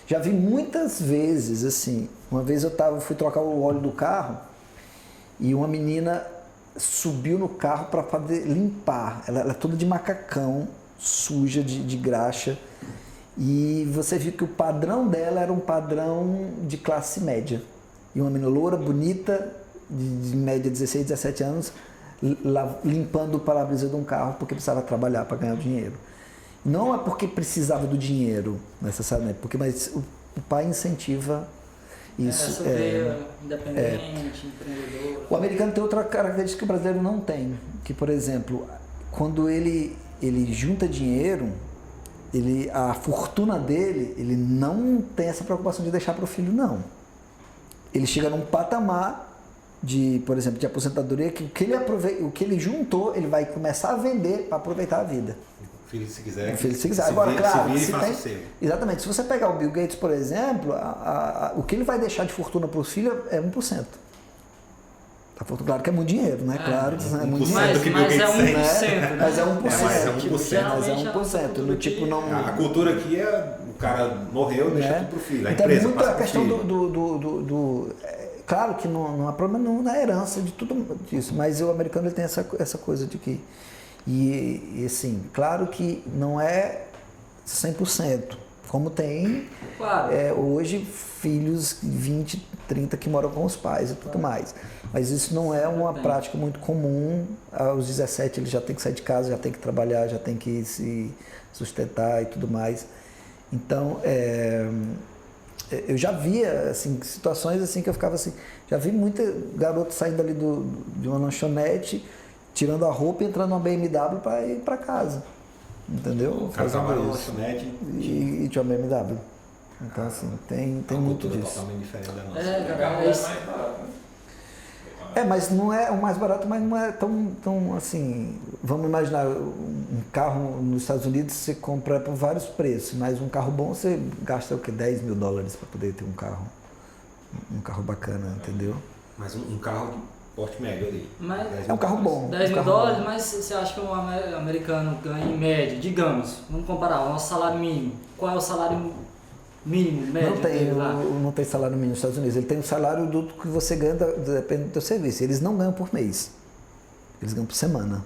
Já vi muitas vezes, assim, uma vez fui trocar o óleo do carro e uma menina subiu no carro para poder limpar. Ela é toda de macacão, suja, de graxa. E você viu que o padrão dela era um padrão de classe média. E uma menina loura, bonita, de média 16, 17 anos, limpando o para-brisa de um carro porque precisava trabalhar para ganhar dinheiro. Não é porque precisava do dinheiro, necessariamente, mas o pai incentiva isso. Independente, empreendedor. O americano tem outra característica que o brasileiro não tem, que, por exemplo, quando ele junta dinheiro, a fortuna dele, ele não tem essa preocupação de deixar para o filho, não. Ele chega num patamar por exemplo, de aposentadoria, que o que ele juntou, ele vai começar a vender para aproveitar a vida. O filho, se quiser. O filho, se quiser. Agora, claro, exatamente. Se você pegar o Bill Gates, por exemplo, o que ele vai deixar de fortuna para os filhos é 1%. Claro que é muito dinheiro, né? Claro que é muito dinheiro. Mas é 1%, né? Mas é 1%. Mas é 1%. No tipo, não... A cultura aqui é o cara morreu, deixa tudo pro filho. A então empresa é muito passa a questão do claro que não há problema na herança de tudo isso, mas o americano ele tem essa coisa de que... E assim, claro que não é 100%, como tem hoje filhos 20, 30 que moram com os pais e tudo mais. Mas isso não é uma prática muito comum. Aos 17 ele já tem que sair de casa, já tem que trabalhar, já tem que se sustentar e tudo mais. Então, eu já via assim, situações assim que eu ficava assim, já vi muita garota saindo ali de uma lanchonete, tirando a roupa e entrando numa BMW para ir para casa, entendeu? O cara trabalha na lanchonete e tinha uma BMW. Então assim, tem muito disso. Totalmente diferente da nossa. É mais barato, né? Mas não é o mais barato, mas não é tão assim. Vamos imaginar um carro nos Estados Unidos você compra por vários preços, mas um carro bom você gasta o que? $10 mil para poder ter um carro bacana, entendeu? Mas um carro de porte médio ali. É um carro bom. $10 mil, mas você acha que um americano ganha em média, digamos, vamos comparar o nosso salário mínimo. Qual é o salário mínimo, médio? Não tem salário mínimo nos Estados Unidos. Ele tem o salário do que você ganha, depende do teu serviço. Eles não ganham por mês. Eles ganham por semana.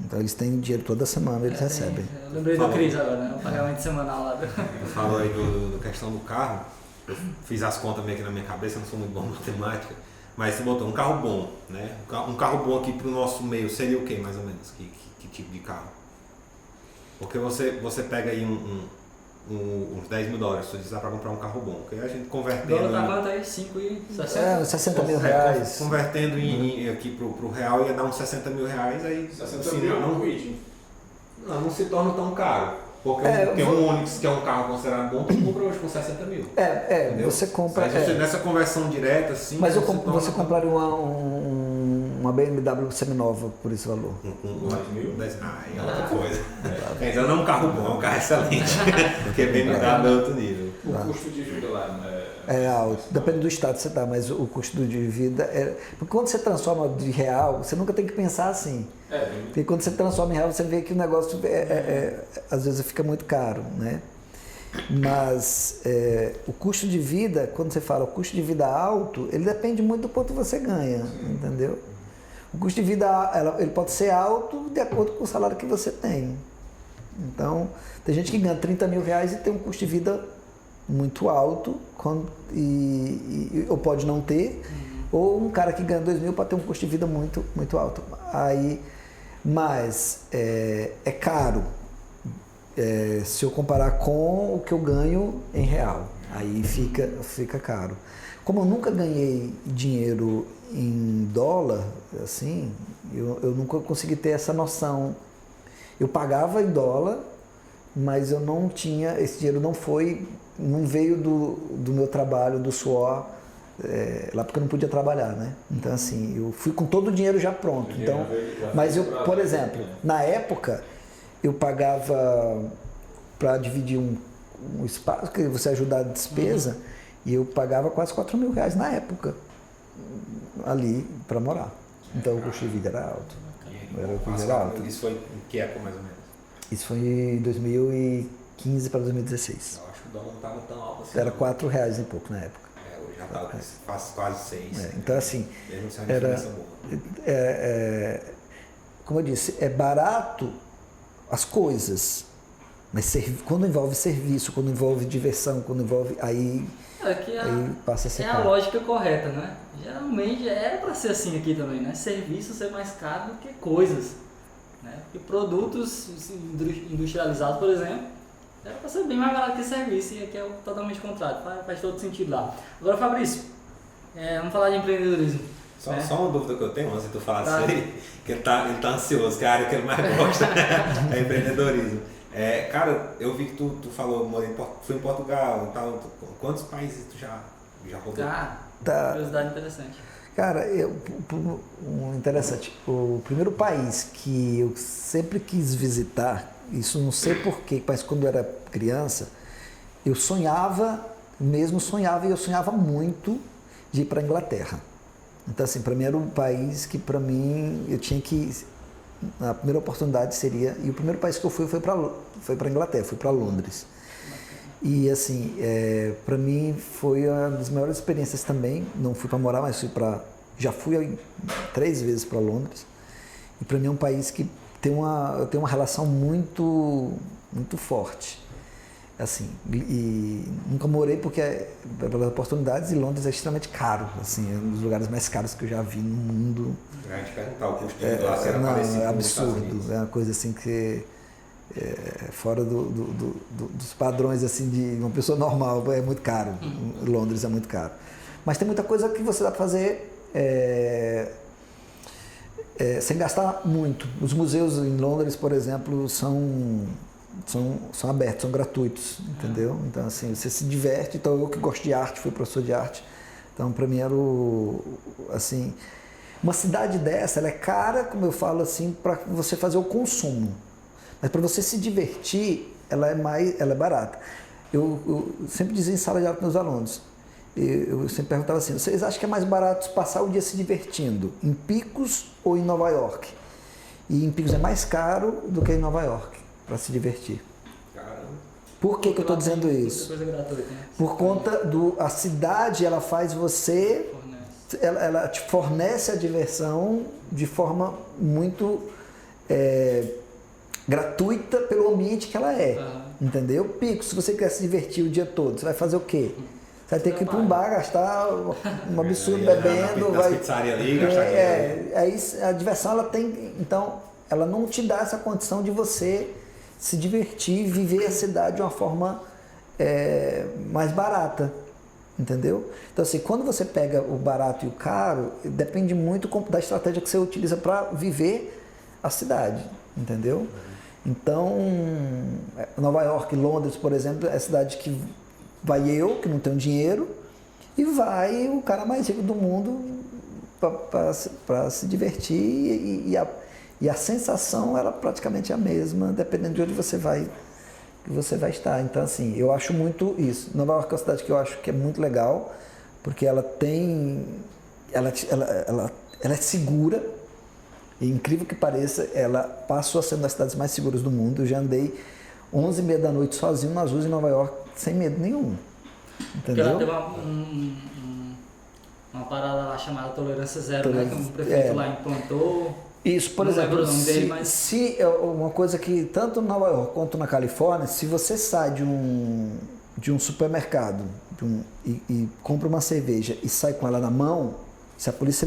Então eles têm dinheiro toda semana, eles recebem. Eu lembrei do Cris agora, né? O pagamento semanal lá. Eu falo aí da questão do carro. Eu fiz as contas meio aqui na minha cabeça, não sou muito bom em matemática. Mas você botou um carro bom, né? Um carro bom aqui para o nosso meio seria o que, mais ou menos? Que tipo de carro? Porque você pega aí uns $10 mil, se você precisar para comprar um carro bom. Porque a gente convertendo... O dólar tá quanto aí? 5,60? 60 mil reais. Convertendo aqui pro real ia dar uns $60 mil, aí... 60 mil não se torna tão caro. Porque tem um Onix, que é um carro considerado bom, tu compra hoje com 60 mil. Você compra... Nessa conversão direta, assim... Mas você compraria uma BMW seminova por esse valor? Com 10 mil? É outra coisa. Então não é um carro bom, é um carro excelente. Porque BMW é outro nível. O custo de vida lá é alto. Depende do estado que você está, mas o custo de vida é... Porque quando você transforma de real, você nunca tem que pensar assim. Porque quando você transforma em real, você vê que o negócio às vezes fica muito caro, né? Mas o custo de vida, quando você fala o custo de vida alto, ele depende muito do quanto você ganha, entendeu? O custo de vida ele pode ser alto de acordo com o salário que você tem. Então, tem gente que ganha $30 mil e tem um custo de vida muito alto, ou pode não ter, ou um cara que ganha 2 mil pode ter um custo de vida muito, muito alto. Mas é caro. se eu comparar com o que eu ganho em real, aí fica caro. Como eu nunca ganhei dinheiro em dólar, assim, eu nunca consegui ter essa noção. Eu pagava em dólar, mas eu não tinha, esse dinheiro não veio do meu trabalho, do suor, lá porque eu não podia trabalhar, né? Então assim, eu fui com todo o dinheiro já pronto. Então, mas eu, por exemplo, na época, eu pagava para dividir um espaço, que você ajudar a despesa, e eu pagava quase R$4.000 na época, ali, para morar. Então o custo de vida era alto. Isso foi em que época, mais ou menos? Isso foi em 2015 para 2016. Eu acho que o dólar não estava tão alto assim. Era R$4 e pouco na época. Hoje já está quase 6. Então assim, mesmo sem a diferença boa. Como eu disse, é barato as coisas, mas quando envolve serviço, quando envolve diversão, quando envolve aí passa a ser a lógica correta, né? Geralmente era para ser assim aqui também, né? Serviço ser mais caro do que coisas, né? Porque produtos industrializados, por exemplo, era para ser bem mais barato que serviço, e aqui é totalmente contrário, faz todo sentido lá. Agora, Fabrício, vamos falar de empreendedorismo. Só uma dúvida que eu tenho antes de tu falar disso aí, que ele tá ansioso, que é a área que ele mais gosta é empreendedorismo. Cara, eu vi que tu falou, foi em Portugal e tal. Quantos países tu já rodou? Curiosidade interessante. Cara, interessante. O primeiro país que eu sempre quis visitar, isso não sei porquê, mas quando eu era criança, eu sonhava muito de ir para a Inglaterra. Então, assim, para mim era um país que, para mim, eu tinha que... A primeira oportunidade seria... E o primeiro país que eu fui foi para a Inglaterra, fui para Londres. E, assim, para mim foi uma das maiores experiências também. Não fui para morar, mas já fui 3 vezes para Londres. E, para mim, é um país que eu tenho uma relação muito, muito forte. Assim, e nunca morei porque pelas oportunidades, e Londres é extremamente caro, assim, é um dos lugares mais caros que eu já vi no mundo. A gente perguntar o custo de lá, se era parecido é com os Estados absurdo, Unidos. é uma coisa assim que fora dos padrões assim de uma pessoa normal, é muito caro. Londres é muito caro. Mas tem muita coisa que você dá para fazer sem gastar muito. Os museus em Londres, por exemplo, são abertos, são gratuitos, entendeu? Então, assim, você se diverte. Então, eu que gosto de arte, fui professor de arte. Então, para mim era assim, uma cidade dessa, ela é cara, como eu falo assim, para você fazer o consumo. Mas para você se divertir, ela é barata. Eu sempre dizia em sala de aula com meus alunos, eu sempre perguntava assim, vocês acham que é mais barato passar o dia se divertindo em Picos ou em Nova York? E em Picos é mais caro do que em Nova York, para se divertir. Caramba. Por que eu estou dizendo isso? Coisa gratuita, né? Por conta a cidade, ela faz você, ela te fornece a diversão de forma muito gratuita pelo ambiente que ela é, entendeu? Pico, se você quer se divertir o dia todo, você vai fazer o quê? Você vai ter que ir para um bar, gastar um absurdo bebendo, vai... Pizzaria ali, gastar aí a diversão, ela tem, então, ela não te dá essa condição de você se divertir, viver a cidade de uma forma mais barata, entendeu? Então, assim, quando você pega o barato e o caro, depende muito da estratégia que você utiliza para viver a cidade, entendeu? Então, Nova York, Londres, por exemplo, é a cidade que vai eu, que não tenho dinheiro, e vai o cara mais rico do mundo para se divertir, e a sensação ela praticamente é a mesma, dependendo de onde você vai estar. Então, assim, eu acho muito isso. Nova York é uma cidade que eu acho que é muito legal, porque ela é segura, e incrível que pareça, ela passou a ser uma das cidades mais seguras do mundo. Eu já andei 11h30 da noite sozinho nas ruas em Nova York, sem medo nenhum. Entendeu? Porque ela teve uma parada lá chamada Tolerância Zero, né? Que o prefeito lá implantou. Isso, por exemplo, uma coisa que tanto em Nova York quanto na Califórnia, se você sai de um supermercado e compra uma cerveja e sai com ela na mão, se a polícia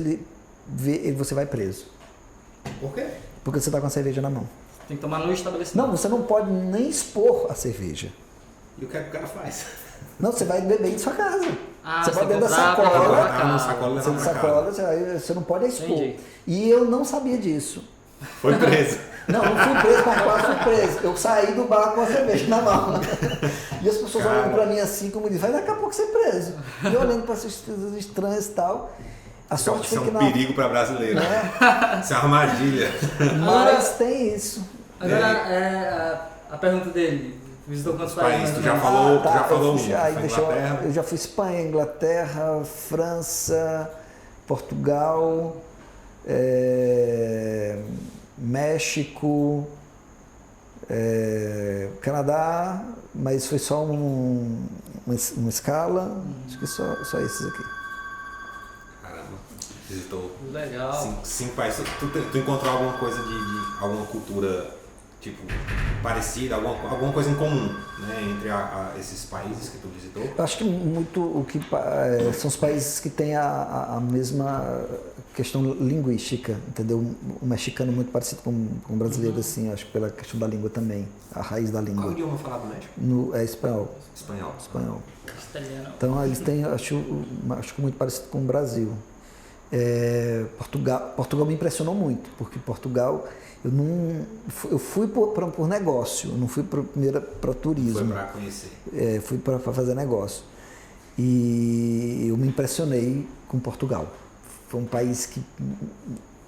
vê, você vai preso. Por quê? Porque você está com a cerveja na mão. Tem que tomar no estabelecimento. Não, você não pode nem expor a cerveja. E o que é que o cara faz? Não, você vai beber em sua casa. Você pode dentro da comprar pra sacola. levar pra Ah, no casa. sacola Você levar de pra sacola, casa. você não pode expor. Entendi. E eu não sabia disso. Foi preso. Não fui preso, mas quase fui preso. Eu saí do bar com a cerveja na mão. E as pessoas olhando pra mim assim, como dizem, vai daqui a pouco ser preso. E eu olhando pra essas coisas estranhas e tal. A sorte Isso é foi um que perigo para brasileiro. Isso é uma armadilha. Mas tem isso. Agora, a pergunta dele, visitou quantos países? Tu já falou, Tá, tu já falou um. aí Foi deixa Inglaterra. eu já fui Espanha, Inglaterra, França, Portugal, México, Canadá, mas foi só uma escala, acho que só esses aqui. Caramba, visitou Legal. cinco países. Tu encontrou alguma coisa de alguma cultura tipo parecida, alguma coisa em comum, né, entre esses países que tu visitou? Eu acho que muito o que são os países que têm a mesma questão linguística, entendeu? O mexicano muito parecido com o brasileiro, assim, acho que pela questão da língua também, a raiz da Qual língua. idioma falado no México? É espanhol. Espanhol. Castelhano. Então eles têm, acho que muito parecido com o Brasil. Portugal me impressionou muito, porque Portugal eu fui por negócio, eu não fui primeiro para turismo. Foi para conhecer. Fui para fazer negócio. E eu me impressionei com Portugal. Foi um país que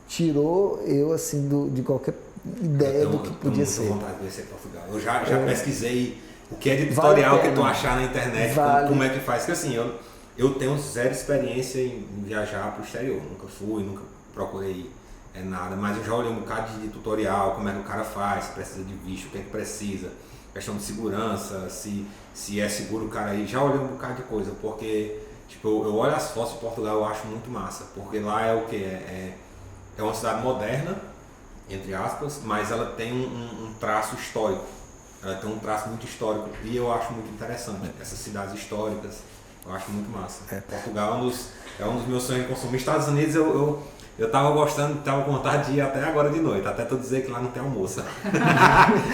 tirou eu assim de qualquer ideia do que podia ser. Eu tenho vontade de conhecer Portugal. Eu já pesquisei o que é de tutorial que tu achar na internet, como é que faz. Porque assim, eu tenho zero experiência em viajar para o exterior. Nunca fui, nunca procurei nada, mas eu já olhei um bocado de tutorial, como é que o cara faz, se precisa de visto, o que é que precisa, questão de segurança, se é seguro o cara aí. Já olhei um bocado de coisa, porque tipo, eu olho as fotos de Portugal, eu acho muito massa, porque lá é o que? É uma cidade moderna, entre aspas, mas ela tem um traço histórico. Ela tem um traço muito histórico e eu acho muito interessante. Essas cidades históricas, eu acho muito massa. Portugal é um dos meus sonhos de consumo. Estados Unidos eu tava gostando, tava com vontade de ir até agora de noite, até tu dizer que lá não tem almoço.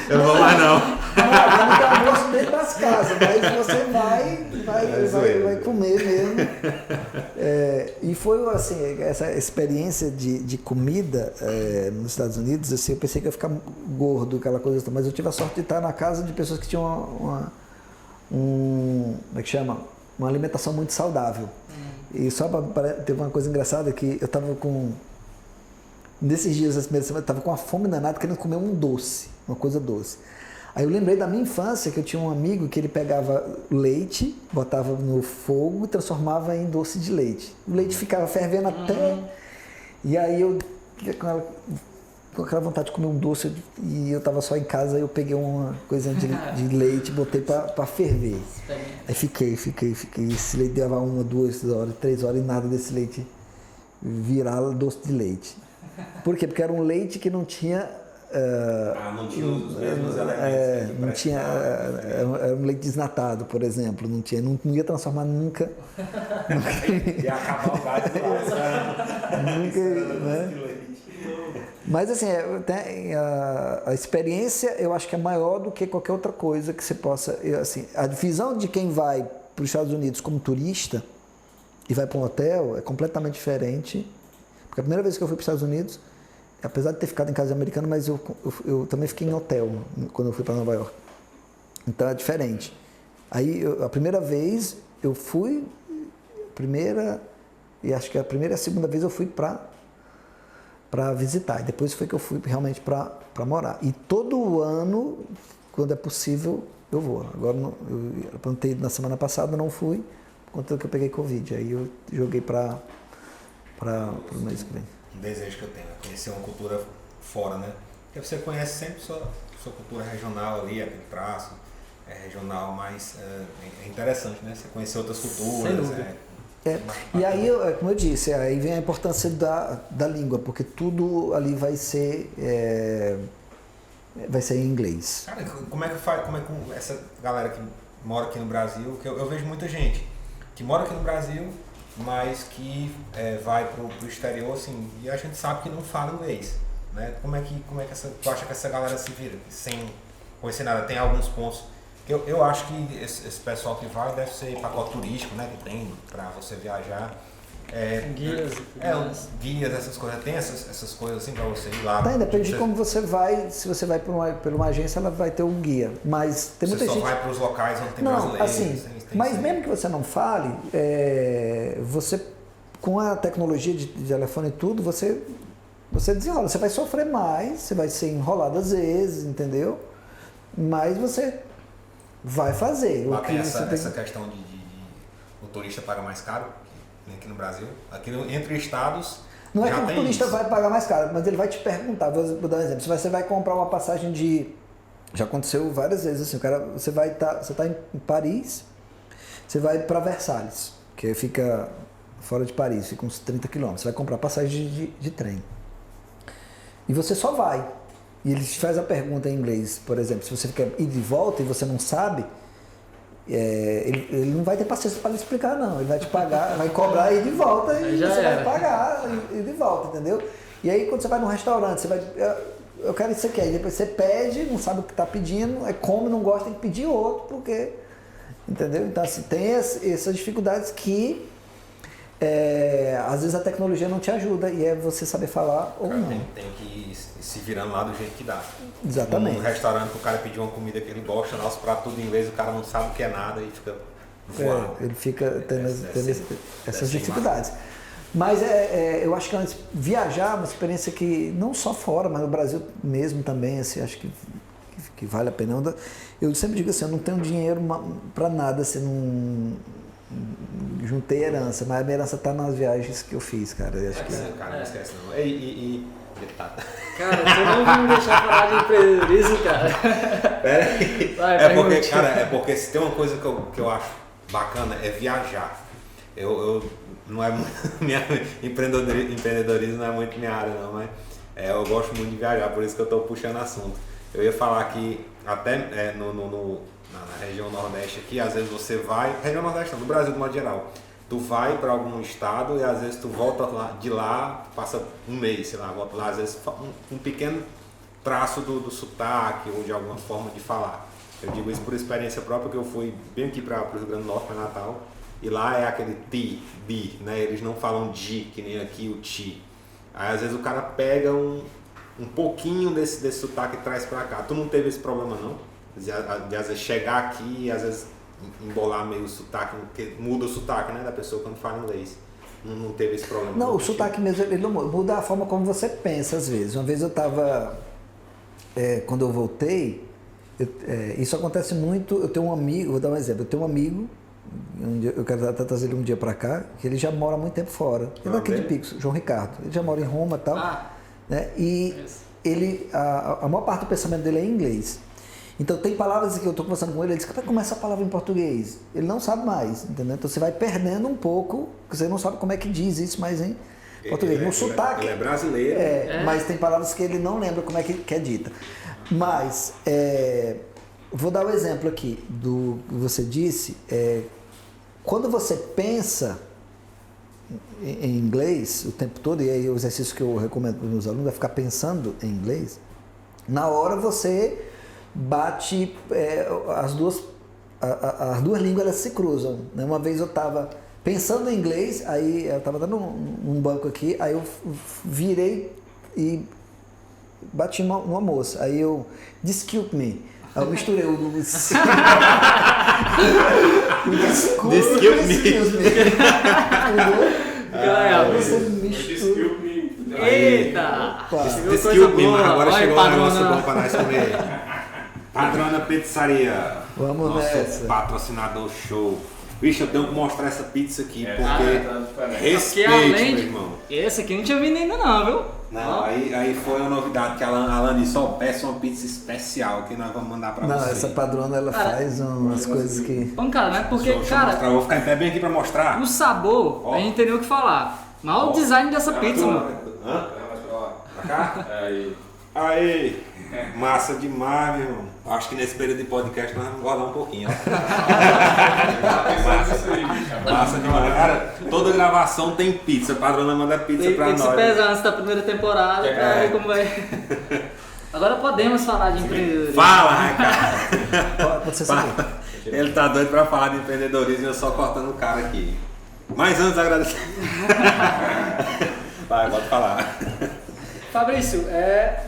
Eu não vou mais não. Não tem almoço dentro das casas, mas você vai comer mesmo. E foi assim, essa experiência de comida nos Estados Unidos, assim, eu pensei que ia ficar gordo, aquela coisa, mas eu tive a sorte de estar na casa de pessoas que tinham como é que chama? Uma alimentação muito saudável. E só teve uma coisa engraçada que eu tava nesses dias, as primeiras semanas, eu tava com uma fome danada, querendo comer um doce, uma coisa doce. Aí eu lembrei da minha infância, que eu tinha um amigo que ele pegava leite, botava no fogo e transformava em doce de leite. O leite ficava fervendo até... E aí eu, com aquela vontade de comer um doce, e eu tava só em casa, eu peguei uma coisinha de leite e botei pra ferver. Aí fiquei. Esse leite dava 1, 2 horas, 3 horas e nada desse leite virar doce de leite. Por quê? Porque era um leite que não tinha... não tinha os mesmos elementos. Não tinha... Era um leite desnatado, por exemplo. Não ia transformar nunca. Ia acabar o gás Nunca, né? Mas assim, a experiência eu acho que é maior do que qualquer outra coisa que você possa... Assim, a visão de quem vai para os Estados Unidos como turista e vai para um hotel é completamente diferente. Porque a primeira vez que eu fui para os Estados Unidos, apesar de ter ficado em casa de americano, mas eu também fiquei em hotel quando eu fui para Nova York. Então é diferente. Aí a primeira vez eu fui, e acho que a primeira e a segunda vez eu fui para visitar. E depois foi que eu fui realmente para morar. E todo ano, quando é possível, eu vou. Agora eu plantei na semana passada, não fui, por conta que eu peguei Covid. Aí eu joguei para o mês que vem. Um desejo que eu tenho é conhecer uma cultura fora, né? Porque você conhece sempre sua cultura regional ali, aquele traço regional, mas é interessante, né? Você conhecer outras culturas. E aí, como eu disse, aí vem a importância da língua, porque tudo ali vai ser em inglês. Cara, como é que essa galera que mora aqui no Brasil, que eu vejo muita gente que mora aqui no Brasil, mas que vai pro exterior, assim, e a gente sabe que não fala inglês, né? Como é que tu acha que essa galera se vira? Sem conhecer nada, tem alguns pontos. Eu acho que esse pessoal que vai deve ser pacote turístico, né? Que tem pra você viajar. Guias, essas coisas. Tem essas coisas assim pra você ir lá. Depende de como você vai. Se você vai por uma agência, ela vai ter um guia. Mas tem muita gente. Você só vai para os locais onde tem não, brasileiros. Assim, mas mesmo que você não fale, você com a tecnologia de telefone e tudo, você desenrola. Você vai sofrer mais, você vai ser enrolado às vezes, entendeu? Mas você vai fazer. Lá tem essa questão de o turista paga mais caro aqui no Brasil. Aqui entre estados. Não é que o turista vai pagar mais caro, mas ele vai te perguntar. Vou dar um exemplo. Se você vai comprar uma passagem de. Já aconteceu várias vezes assim, você está em Paris, você vai para Versalhes, que fica fora de Paris, fica uns 30 quilômetros. Você vai comprar passagem de trem. E você só vai. E ele te faz a pergunta em inglês, por exemplo, se você quer ir de volta e você não sabe, ele não vai ter paciência para lhe explicar, não. Ele vai te pagar, vai cobrar ir de volta e você vai pagar ir de volta, entendeu? E aí quando você vai num restaurante, você vai. Eu quero isso aqui, aí depois você pede, não sabe o que está pedindo, come, não gosta, tem que pedir outro, porque. Entendeu? Então, assim, tem essas dificuldades que às vezes a tecnologia não te ajuda e é você saber falar ou não. Tem que ir se virando lá do jeito que dá. Exatamente. Num restaurante que o cara pediu uma comida que ele gosta, lá os pratos tudo em inglês, o cara não sabe o que é nada e fica voando. Ele fica tendo essas dificuldades. Mas eu acho que viajar é uma experiência que, não só fora, mas no Brasil mesmo também, assim, acho que vale a pena. Eu sempre digo assim, eu não tenho dinheiro para nada, assim, não juntei herança, mas a minha herança tá nas viagens que eu fiz, cara. Eu acho Cara, não esquece não. Cara, você não vai me deixar falar de empreendedorismo, cara. Porque se tem uma coisa que eu acho bacana é viajar. Não é empreendedorismo não é muito minha área não, mas eu gosto muito de viajar, por isso que eu estou puxando assunto. Eu ia falar que até na região Nordeste aqui, às vezes você vai, região Nordeste não, no Brasil de modo geral, tu vai para algum estado e às vezes tu volta de lá, passa um mês, sei lá, volta lá, às vezes um pequeno traço do sotaque ou de alguma forma de falar. Eu digo isso por experiência própria, que eu fui bem aqui para o Rio Grande do Norte, para Natal, e lá é aquele ti, bi, né? Eles não falam di, que nem aqui o ti. Aí às vezes o cara pega um pouquinho desse sotaque e traz para cá. Tu não teve esse problema não? De às vezes chegar aqui e às vezes embolar meio o sotaque, porque muda o sotaque, né, da pessoa quando fala inglês. Não teve esse problema. Não, o sotaque mesmo, ele não muda a forma como você pensa às vezes. Uma vez eu estava, quando eu voltei, isso acontece muito, eu tenho um amigo, vou dar um exemplo, eu tenho um amigo, eu quero até trazer ele um dia para cá, que ele já mora há muito tempo fora. Ele é daqui de Picos, João Ricardo. Ele já mora em Roma e tal. Né? E a maior parte do pensamento dele é em inglês. Então tem palavras que eu estou conversando com ele, ele diz, como é essa palavra em português? Ele não sabe mais, entendeu? Então você vai perdendo um pouco, porque você não sabe como é que diz isso mais em português. No sotaque. Ele é brasileiro. Mas tem palavras que ele não lembra como é que é dita. Mas, vou dar um exemplo aqui do que você disse. Quando você pensa em inglês o tempo todo, e aí o exercício que eu recomendo para os meus alunos é ficar pensando em inglês, na hora você bate as duas línguas, elas se cruzam, né? Uma vez eu estava pensando em inglês, aí eu estava dando um banco aqui, aí eu virei e bati numa moça, aí eu desculpe me, aí eu misturei o desculpe me. Eita! Desculpe me, mas agora chegou um negócio bom para nós comer. Padrona Pizzaria, vamos nosso nessa. Patrocinador show. Vixe, eu tenho que mostrar essa pizza aqui, porque respeite, meu irmão. Esse aqui eu não tinha vindo ainda não, viu? Não, aí foi uma novidade que a Alane só peça uma pizza especial que nós vamos mandar pra você. Não, essa Padrona, ela faz umas coisas que... Cara, né? Porque, eu vou ficar em pé bem aqui pra mostrar. O sabor, a gente tem nem o que falar. Mas o design dessa pizza, mano. Pra cá? Aí. Aí, massa demais, meu irmão. Acho que nesse período de podcast nós vamos guardar um pouquinho, ó. Massa demais. Cara, toda gravação tem pizza. A Padrona manda pizza pra Tem nós. que se pesar antes da primeira temporada pra ver como vai. Agora podemos falar de empreendedorismo. Fala, cara. Pode ser saber. Ele tá doido pra falar de empreendedorismo e eu só cortando o cara aqui. Mas antes, agradecer. Vai, pode falar. Fabrício,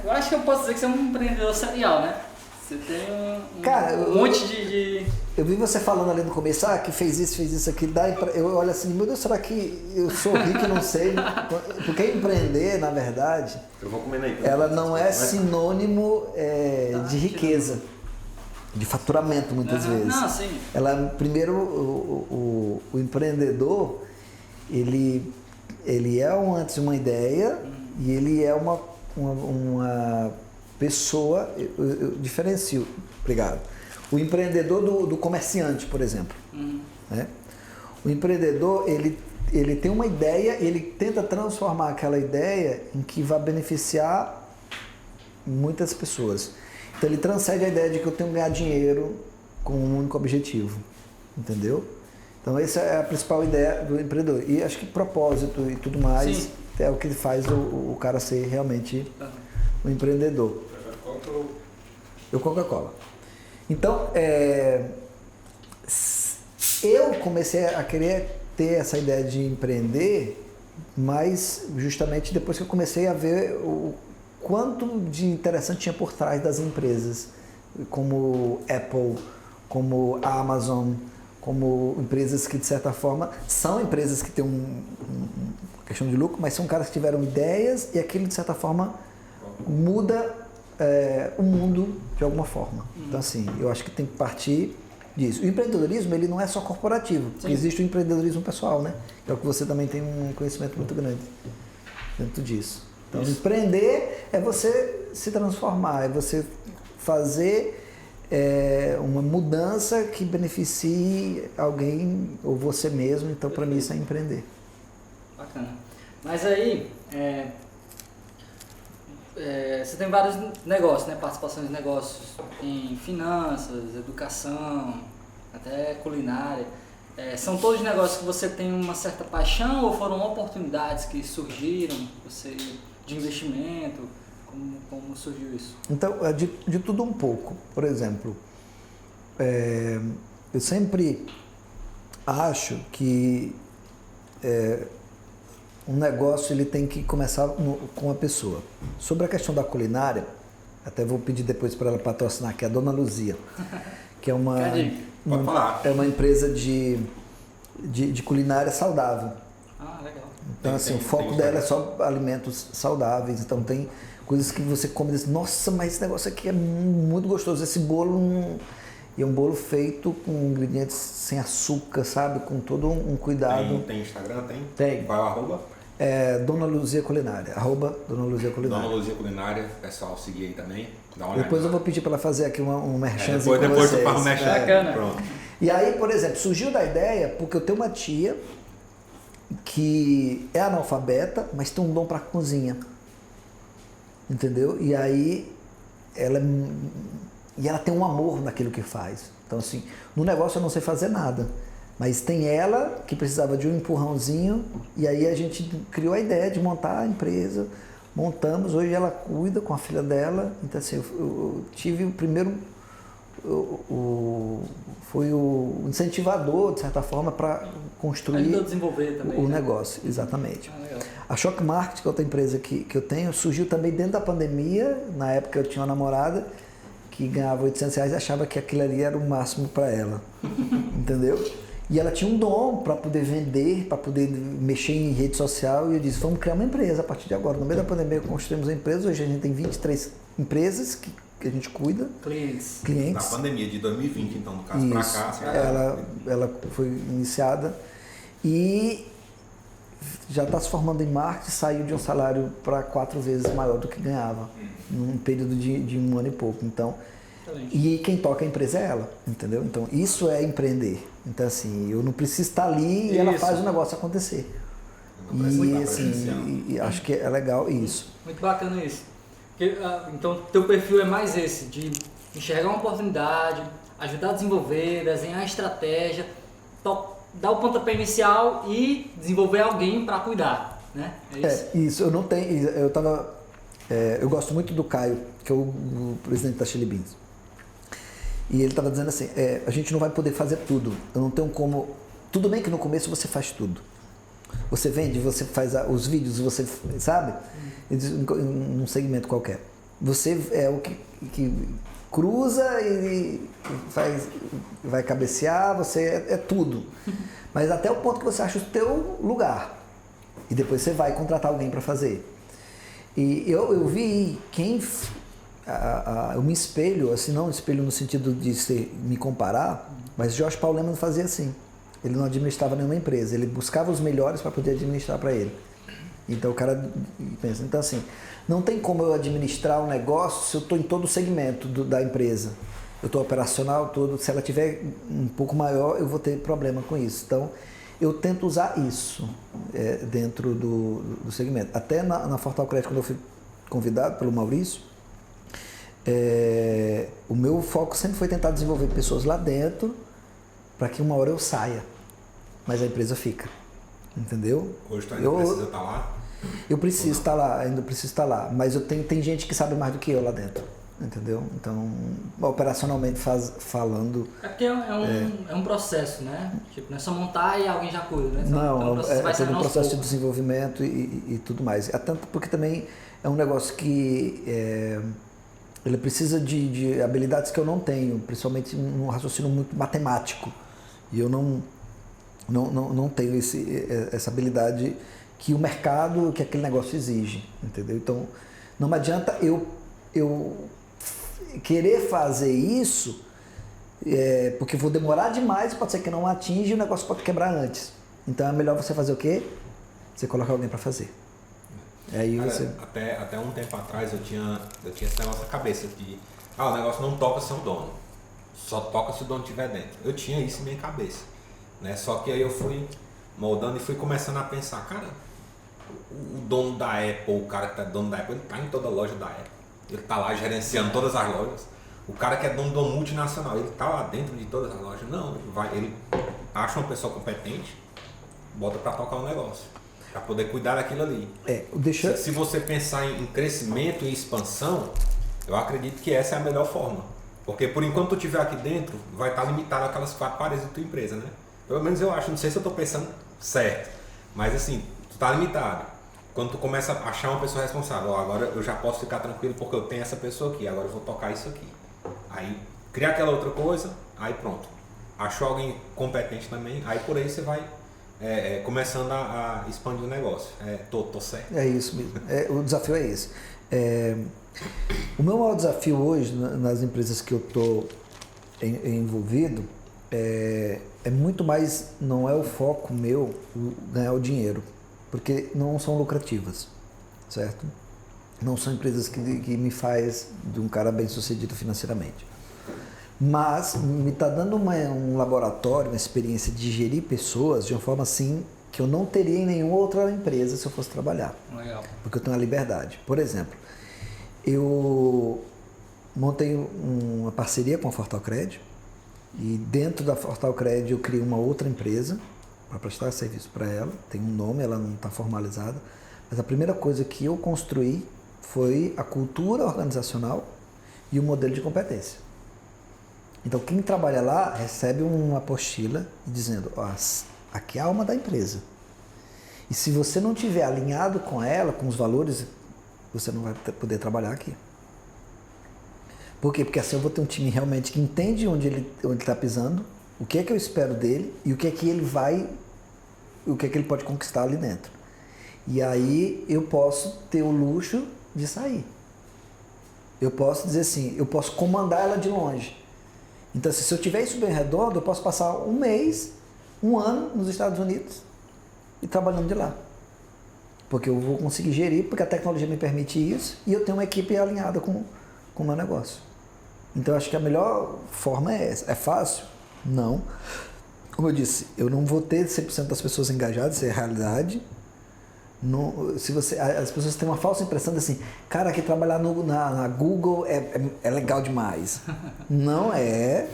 eu acho que eu posso dizer que você é um empreendedor serial, né? Você tem um monte de... Eu vi você falando ali no começo, que fez isso aqui, eu olho assim, meu Deus, será que eu sou rico e não sei? Porque empreender, na verdade, Eu vou comendo aí. ela não é sinônimo de riqueza, de faturamento muitas vezes. Não, sim. Ela, primeiro, o empreendedor, ele é antes uma ideia e ele é uma pessoa, eu diferencio, obrigado. O empreendedor do comerciante, por exemplo. Né? O empreendedor, ele tem uma ideia e ele tenta transformar aquela ideia em que vai beneficiar muitas pessoas. Então ele transcende a ideia de que eu tenho que ganhar dinheiro com um único objetivo, entendeu? Então essa é a principal ideia do empreendedor. E acho que propósito e tudo mais Sim. é o que faz o cara ser realmente um empreendedor. Eu Coca-Cola. Então, eu comecei a querer ter essa ideia de empreender, mas justamente depois que eu comecei a ver o quanto de interessante tinha por trás das empresas, como Apple, como Amazon, como empresas que de certa forma são empresas que têm uma questão de lucro, mas são caras que tiveram ideias e aquilo de certa forma muda o mundo de alguma forma. Então assim, eu acho que tem que partir disso. O empreendedorismo, ele não é só corporativo, existe o empreendedorismo pessoal, né? Que é o que você também tem um conhecimento muito grande dentro disso. Então, empreender é você se transformar, é você fazer uma mudança que beneficie alguém ou você mesmo. Então, para mim, isso é empreender. Bacana. Mas aí, você tem vários negócios, né? Participações em negócios em finanças, educação, até culinária. São todos negócios que você tem uma certa paixão ou foram oportunidades que surgiram de investimento? Como surgiu isso? Então, de tudo um pouco. Por exemplo, eu sempre acho que um negócio ele tem que começar com a pessoa. Sobre a questão da culinária, até vou pedir depois para ela patrocinar, que é a Dona Luzia, que é uma empresa de culinária saudável. Ah, legal. Então, assim, o foco dela é só alimentos saudáveis. Então, tem coisas que você come e diz, nossa, mas esse negócio aqui é muito gostoso. Esse bolo é um bolo feito com ingredientes sem açúcar, sabe? Com todo um cuidado. Tem Instagram? Tem. Qual é o arroba? Dona Luzia Culinária. @Dona Luzia Culinária. Dona Luzia Culinária, pessoal, seguir aí também. Dá uma Depois eu vou pedir para ela fazer aqui um merchanzinho com depois vocês. eu faço um merchan. Bacana. Pronto. E aí, por exemplo, surgiu da ideia porque eu tenho uma tia que é analfabeta, mas tem um dom para cozinha. Entendeu? E aí ela tem um amor naquilo que faz. Então assim, no negócio eu não sei fazer nada, mas tem ela que precisava de um empurrãozinho e aí a gente criou a ideia de montar a empresa, montamos, hoje ela cuida com a filha dela. Então assim, eu tive o primeiro foi o incentivador, de certa forma, para construir o negócio. Exatamente. A Choque Market, que é outra empresa que eu tenho, surgiu também dentro da pandemia. Na época eu tinha uma namorada que ganhava R$800 e achava que aquilo ali era o máximo para ela. Entendeu? E ela tinha um dom para poder vender, para poder mexer em rede social. E eu disse, vamos criar uma empresa a partir de agora. No meio da pandemia construímos uma empresa. Hoje a gente tem 23 empresas que a gente cuida. Clientes. Na pandemia de 2020, então, no caso, para cá. Ela foi iniciada e já está se formando em marketing, saiu de um salário para 4 vezes maior do que ganhava, num período de 1 ano e pouco. Então, e quem toca a empresa é ela, entendeu? Então, isso é empreender. Então, assim, eu não preciso estar ali e ela faz o negócio acontecer. E, assim, acho que é legal isso. Muito bacana isso. Então, teu perfil é mais esse, de enxergar uma oportunidade, ajudar a desenvolver, desenhar a estratégia, dar o pontapé inicial e desenvolver alguém para cuidar, né? É isso? Isso. Eu não tenho... eu gosto muito do Caio, que é o presidente da Chili Beans. E ele estava dizendo assim, a gente não vai poder fazer tudo. Eu não tenho como... Tudo bem que no começo você faz tudo. Você vende, você faz os vídeos, você sabe? Num segmento qualquer. Você é o que cruza e vai cabecear, você é tudo. Mas até o ponto que você acha o teu lugar. E depois você vai contratar alguém para fazer. E eu vi eu me espelho, assim, não espelho no sentido de me comparar, mas Jorge Paulo Lemann fazia assim. Ele não administrava nenhuma empresa, ele buscava os melhores para poder administrar para ele. Então o cara pensa, então assim, não tem como eu administrar um negócio se eu estou em todo o segmento da empresa. Eu estou operacional, se ela tiver um pouco maior, eu vou ter problema com isso. Então eu tento usar isso dentro do segmento. Até na Fortal Crédito, quando eu fui convidado pelo Maurício, o meu foco sempre foi tentar desenvolver pessoas lá dentro para que uma hora eu saia, mas a empresa fica, entendeu? Hoje tu ainda precisa estar lá? Eu preciso estar lá, ainda preciso estar lá, mas tem gente que sabe mais do que eu lá dentro, entendeu? Então, operacionalmente falando... É porque é um processo, né? Tipo, não é só montar e alguém já cuida, né? Não, é todo um processo de desenvolvimento e tudo mais. Tanto porque também é um negócio que... ele precisa de habilidades que eu não tenho, principalmente num raciocínio muito matemático. E eu não tenho essa habilidade que o mercado, que aquele negócio exige, entendeu? Então, não adianta eu querer fazer isso, porque eu vou demorar demais, pode ser que não atinja e o negócio pode quebrar antes. Então, é melhor você fazer o quê? Você colocar alguém para fazer. Aí você... até um tempo atrás eu tinha esse negócio na cabeça que o negócio não toca sem o dono, só toca se o dono estiver dentro. Eu tinha isso em minha cabeça, né? Só que aí eu fui moldando e fui começando a pensar, cara, o dono da Apple, o cara que tá dono da Apple, ele tá em toda a loja da Apple, ele tá lá gerenciando todas as lojas. O cara que é dono de uma multinacional, ele tá lá dentro de todas as lojas. Não, ele acha uma pessoa competente, bota para tocar o negócio, para poder cuidar daquilo ali. Se você pensar em crescimento e expansão, eu acredito que essa é a melhor forma. Porque por enquanto tu estiver aqui dentro, vai estar limitado aquelas 4 paredes da tua empresa, né? Pelo menos eu acho, não sei se eu estou pensando certo, mas assim, tu está limitado. Quando tu começa a achar uma pessoa responsável, agora eu já posso ficar tranquilo porque eu tenho essa pessoa aqui, agora eu vou tocar isso aqui. Aí cria aquela outra coisa, aí pronto. Achou alguém competente também, aí por aí você vai começando a expandir o negócio. Tô certo. É isso mesmo. O desafio é esse. O meu maior desafio hoje nas empresas que eu estou envolvido é muito mais, não é o foco meu ganhar o dinheiro, porque não são lucrativas, certo? Não são empresas que me faz de um cara bem sucedido financeiramente. Mas me está dando um laboratório, uma experiência de gerir pessoas de uma forma assim que eu não teria em nenhuma outra empresa se eu fosse trabalhar. Legal. Porque eu tenho a liberdade. Por exemplo, eu montei uma parceria com a Fortalcred e dentro da Fortalcred eu criei uma outra empresa para prestar serviço para ela. Tem um nome, ela não está formalizada, mas a primeira coisa que eu construí foi a cultura organizacional e o modelo de competência. Então, quem trabalha lá recebe uma apostila dizendo, aqui é a alma da empresa. E se você não estiver alinhado com ela, com os valores, você não vai poder trabalhar aqui. Por quê? Porque assim eu vou ter um time realmente que entende onde ele está pisando, o que é que eu espero dele e o que é que ele pode conquistar ali dentro. E aí eu posso ter o luxo de sair. Eu posso dizer assim, eu posso comandar ela de longe. Então, se eu tiver isso bem redondo, eu posso passar um mês, um ano nos Estados Unidos e trabalhando de lá. Porque eu vou conseguir gerir, porque a tecnologia me permite isso e eu tenho uma equipe alinhada com o meu negócio. Então, eu acho que a melhor forma é essa. É fácil? Não. Como eu disse, eu não vou ter 100% das pessoas engajadas, isso é a realidade, Se você, as pessoas têm uma falsa impressão de assim, cara, que trabalhar na Google é legal demais. Não é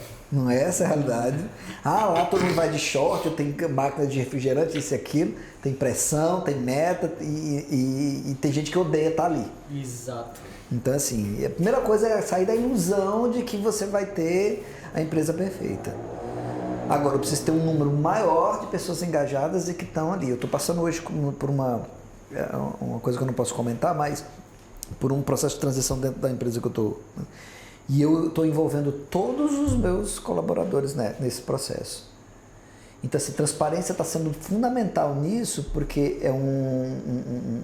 essa a realidade. Lá todo mundo vai de short, tem máquina de refrigerante, isso e aquilo, tem pressão, tem meta e tem gente que odeia estar ali. Exato. Então, assim, a primeira coisa é sair da ilusão de que você vai ter a empresa perfeita. Agora, eu preciso ter um número maior de pessoas engajadas e que estão ali. Eu estou passando hoje por uma coisa que eu não posso comentar, mas por um processo de transição dentro da empresa que eu estou. E eu estou envolvendo todos os meus colaboradores, né, nesse processo. Então, assim, transparência está sendo fundamental nisso, porque é um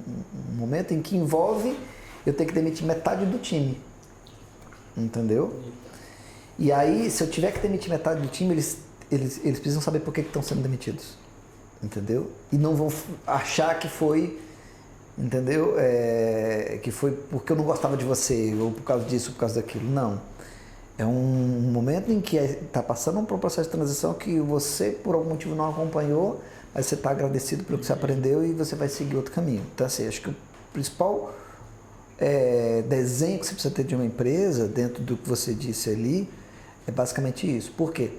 momento em que envolve eu ter que demitir metade do time. Entendeu? E aí, se eu tiver que demitir metade do time, eles precisam saber por que estão sendo demitidos, entendeu? E não vão achar que foi, entendeu? Que foi porque eu não gostava de você, ou por causa disso, ou por causa daquilo. Não. É um momento em que está passando por um processo de transição que você, por algum motivo, não acompanhou, aí você está agradecido pelo que você aprendeu e você vai seguir outro caminho. Então, assim, acho que o principal desenho que você precisa ter de uma empresa, dentro do que você disse ali, é basicamente isso. Por quê?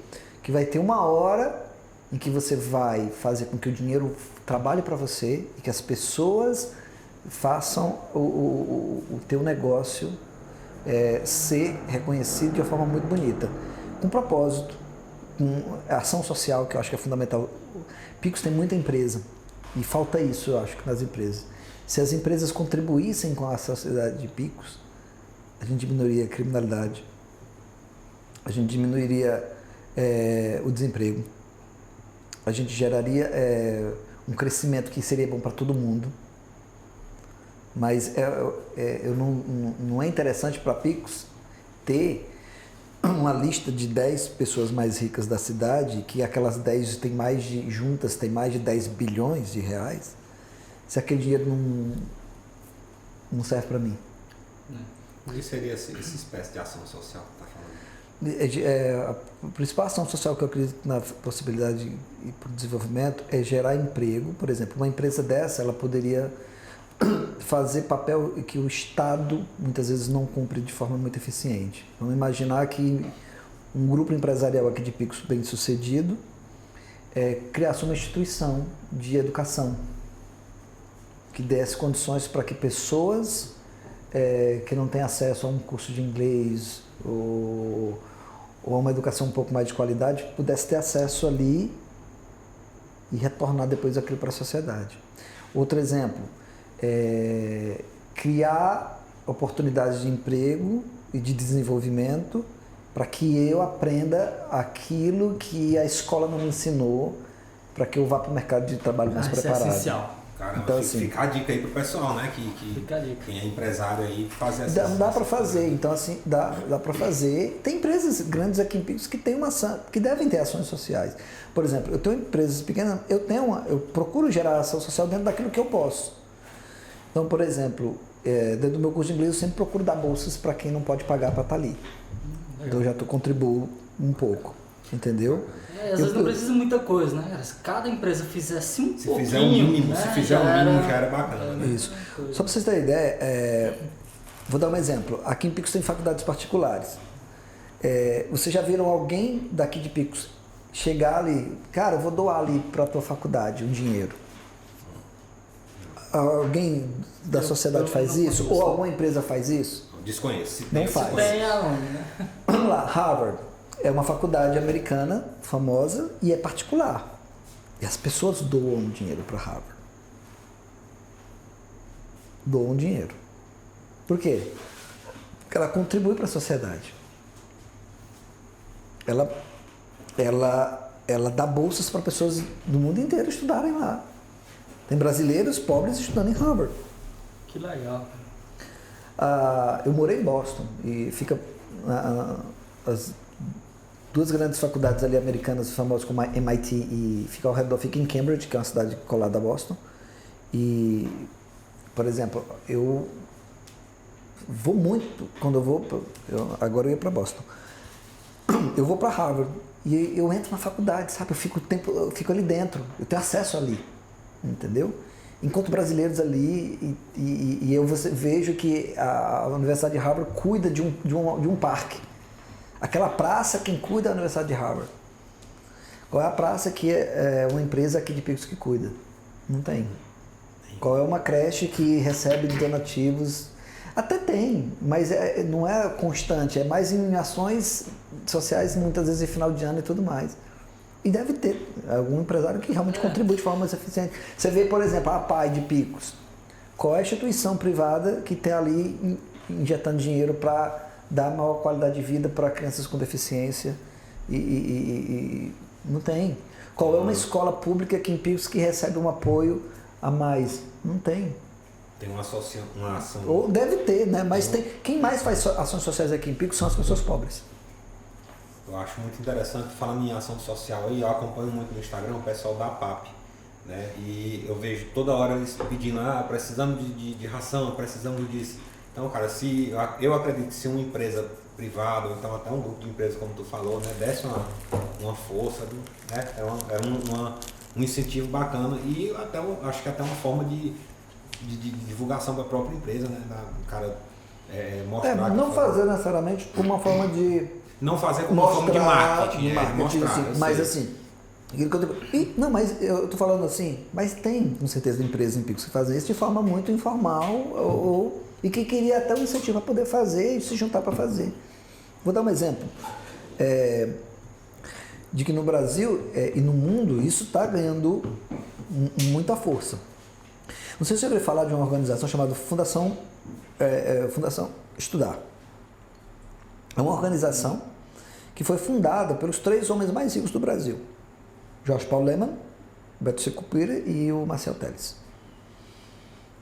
Que vai ter uma hora em que você vai fazer com que o dinheiro trabalhe para você e que as pessoas façam o teu negócio ser reconhecido de uma forma muito bonita, com propósito, com ação social, que eu acho que é fundamental. Picos tem muita empresa e falta isso, eu acho, que nas empresas. Se as empresas contribuíssem com a sociedade de Picos, a gente diminuiria a criminalidade, a gente diminuiria o desemprego, a gente geraria um crescimento que seria bom para todo mundo, mas não é interessante para Picos ter uma lista de 10 pessoas mais ricas da cidade, que aquelas 10 juntas têm mais de 10 bilhões de reais, se aquele dinheiro não serve para mim. O que seria essa espécie de ação social que está falando? A principal ação social que eu acredito na possibilidade e para o desenvolvimento é gerar emprego. Por exemplo, uma empresa dessa, ela poderia fazer papel que o Estado muitas vezes não cumpre de forma muito eficiente. Vamos imaginar que um grupo empresarial aqui de Picos bem sucedido criasse uma instituição de educação que desse condições para que pessoas que não têm acesso a um curso de inglês ou a uma educação um pouco mais de qualidade pudesse ter acesso ali e retornar depois aquilo para a sociedade. Outro exemplo, criar oportunidades de emprego e de desenvolvimento para que eu aprenda aquilo que a escola não me ensinou, para que eu vá para o mercado de trabalho mais preparado. É essencial. Caramba, então, assim, fica a dica aí pro pessoal, né? Fica a dica. Quem é empresário aí fazer essa. Dá para fazer, então assim, dá para fazer. Tem empresas grandes aqui em Picos que tem que devem ter ações sociais. Por exemplo, eu tenho empresas pequenas, eu procuro gerar ação social dentro daquilo que eu posso. Então, por exemplo, dentro do meu curso de inglês eu sempre procuro dar bolsas para quem não pode pagar para estar ali. Então eu já contribuo um pouco, entendeu? Às vezes não precisa muita coisa, né? Se cada empresa fizesse um pouquinho... Se fizer o mínimo, né? se fizer o mínimo já era bacana. Né? Isso. Só para vocês terem ideia, vou dar um exemplo. Aqui em Picos tem faculdades particulares. Vocês já viram alguém daqui de Picos chegar ali, cara, eu vou doar ali para a tua faculdade um dinheiro? Alguém da sociedade faz isso? Ou alguma empresa faz isso? Desconheço. Não faz. Bem aonde, né? Vamos lá, Harvard é uma faculdade americana famosa e é particular. E as pessoas doam dinheiro para Harvard. Doam dinheiro. Por quê? Porque ela contribui para a sociedade. Ela dá bolsas para pessoas do mundo inteiro estudarem lá. Tem brasileiros pobres estudando em Harvard. Que legal. Eu morei em Boston e fica as duas grandes faculdades ali americanas famosas como a MIT e fica ao redor, fica em Cambridge, que é uma cidade colada a Boston. E, por exemplo, eu vou muito, quando eu vou, agora eu ia para Boston, eu vou para Harvard e eu entro na faculdade, sabe? Eu fico ali dentro, eu tenho acesso ali, entendeu? encontro brasileiros ali e eu vejo que a Universidade de Harvard cuida de um parque. Aquela praça, quem cuida é a Universidade de Harvard. Qual é a praça que é uma empresa aqui de Picos que cuida? Não tem. Qual é uma creche que recebe donativos? Até tem, mas não é constante, é mais em ações sociais, muitas vezes em final de ano e tudo mais. E deve ter algum empresário que realmente contribui de forma mais eficiente. Você vê, por exemplo, a PAI de Picos. Qual é a instituição privada que tem ali injetando dinheiro para dar maior qualidade de vida para crianças com deficiência? Não tem. Qual é uma escola pública aqui em Picos que recebe um apoio a mais? Não tem. Tem uma ação. Ou deve ter, né? Mas tem. Quem mais faz ações sociais aqui em Picos são as pessoas pobres. Eu acho muito interessante, falando em ação social aí, eu acompanho muito no Instagram o pessoal da PAP, né? E eu vejo toda hora eles pedindo, precisamos de ração, precisamos disso. Então, cara, eu acredito que se uma empresa privada, ou então até um grupo de empresas, como tu falou, né, desse uma força, né? Um incentivo bacana e acho que até uma forma de divulgação da própria empresa, né? O cara mostrar. Não fazer necessariamente como uma forma de. Não fazer como uma forma de marketing, mostrar. Sim, mas assim, mas eu tô falando assim, mas tem com certeza empresas em Picos que fazem isso de forma muito informal e que queria até um incentivo para poder fazer e se juntar para fazer. Vou dar um exemplo de que no Brasil e no mundo isso está ganhando muita força. Não sei se você ouviu falar de uma organização chamada Fundação Estudar. É uma organização que foi fundada pelos 3 homens mais ricos do Brasil. Jorge Paulo Lemann, Beto Secupira e o Marcel Telles.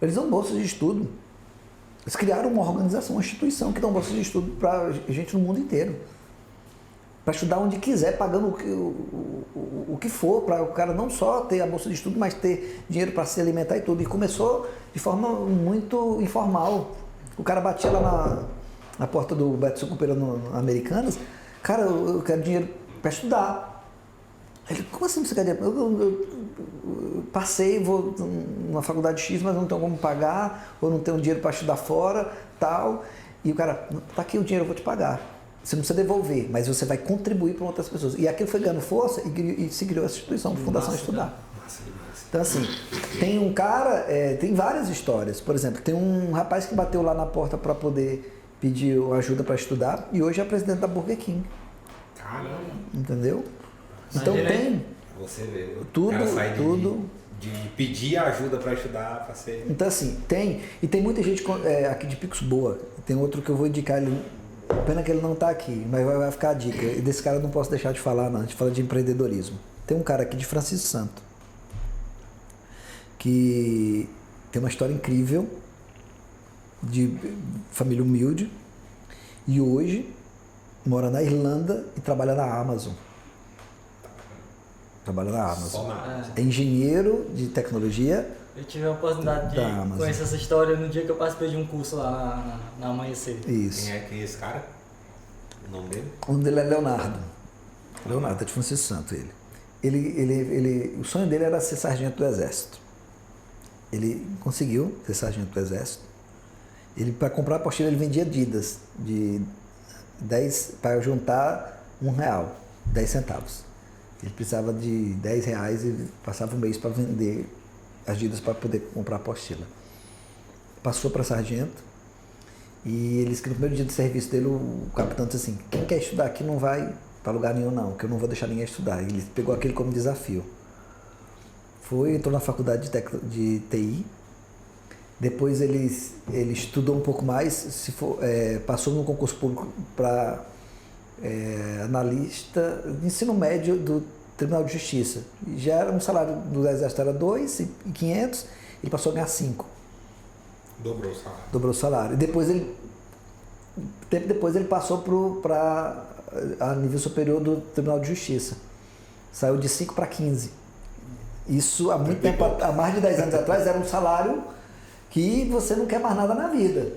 Eles dão bolsas de estudo. Eles criaram uma organização, uma instituição que dá bolsas de estudo para gente no mundo inteiro. Para estudar onde quiser, pagando o que for, para o cara não só ter a bolsa de estudo, mas ter dinheiro para se alimentar e tudo. E começou de forma muito informal. O cara batia lá na porta do Beto Secupira no Americanas, cara, eu quero dinheiro para estudar. Ele, como assim você quer dinheiro? Eu passei, vou numa faculdade X, mas não tenho como pagar, ou não tenho dinheiro para estudar fora, tal. E o cara, tá aqui o dinheiro, eu vou te pagar. Você não precisa devolver, mas você vai contribuir para outras pessoas. E aquilo foi ganhando força e se criou essa instituição, Fundação Estudar. Então assim, tem um cara, tem várias histórias. Por exemplo, tem um rapaz que bateu lá na porta para poder pedir ajuda para estudar e hoje é presidente da Burger King. Caramba! Entendeu? Então tem. Você vê, tudo. De pedir ajuda para estudar, para ser. Então assim, tem. E tem muita gente aqui de Picos boa. Tem outro que eu vou indicar, pena que ele não está aqui, mas vai ficar a dica. E desse cara eu não posso deixar de falar, não. A gente fala de empreendedorismo. Tem um cara aqui de Francisco Santo, que tem uma história incrível, de família humilde, e hoje mora na Irlanda e trabalha na Amazon. É engenheiro de tecnologia. Eu tive a oportunidade de conhecer essa história no dia que eu participei de um curso lá na Amanhecer. Isso. Quem é esse cara? O nome dele? O nome dele é Leonardo. Leonardo, é de Francisco Santo, ele. O sonho dele era ser sargento do Exército. Ele conseguiu ser sargento do Exército. Ele, para comprar a apostila, ele vendia Adidas de 10 para juntar R$1, 10 centavos. Ele precisava de R$10 e passava um mês para vender as Adidas para poder comprar a apostila. Passou para sargento e ele disse que no primeiro dia de serviço dele o capitão disse assim: quem quer estudar aqui não vai para lugar nenhum não, que eu não vou deixar ninguém estudar. Ele pegou aquele como desafio. Entrou na faculdade de TI. Depois ele estudou um pouco mais, passou no concurso público para analista de ensino médio do Tribunal de Justiça. Já era um salário do Exército era 2.500, ele passou a ganhar 5. Dobrou o salário. E depois tempo depois ele passou para a nível superior do Tribunal de Justiça. Saiu de 5 para 15. Isso há muito tempo, há mais de 10 anos atrás, era um salário que você não quer mais nada na vida.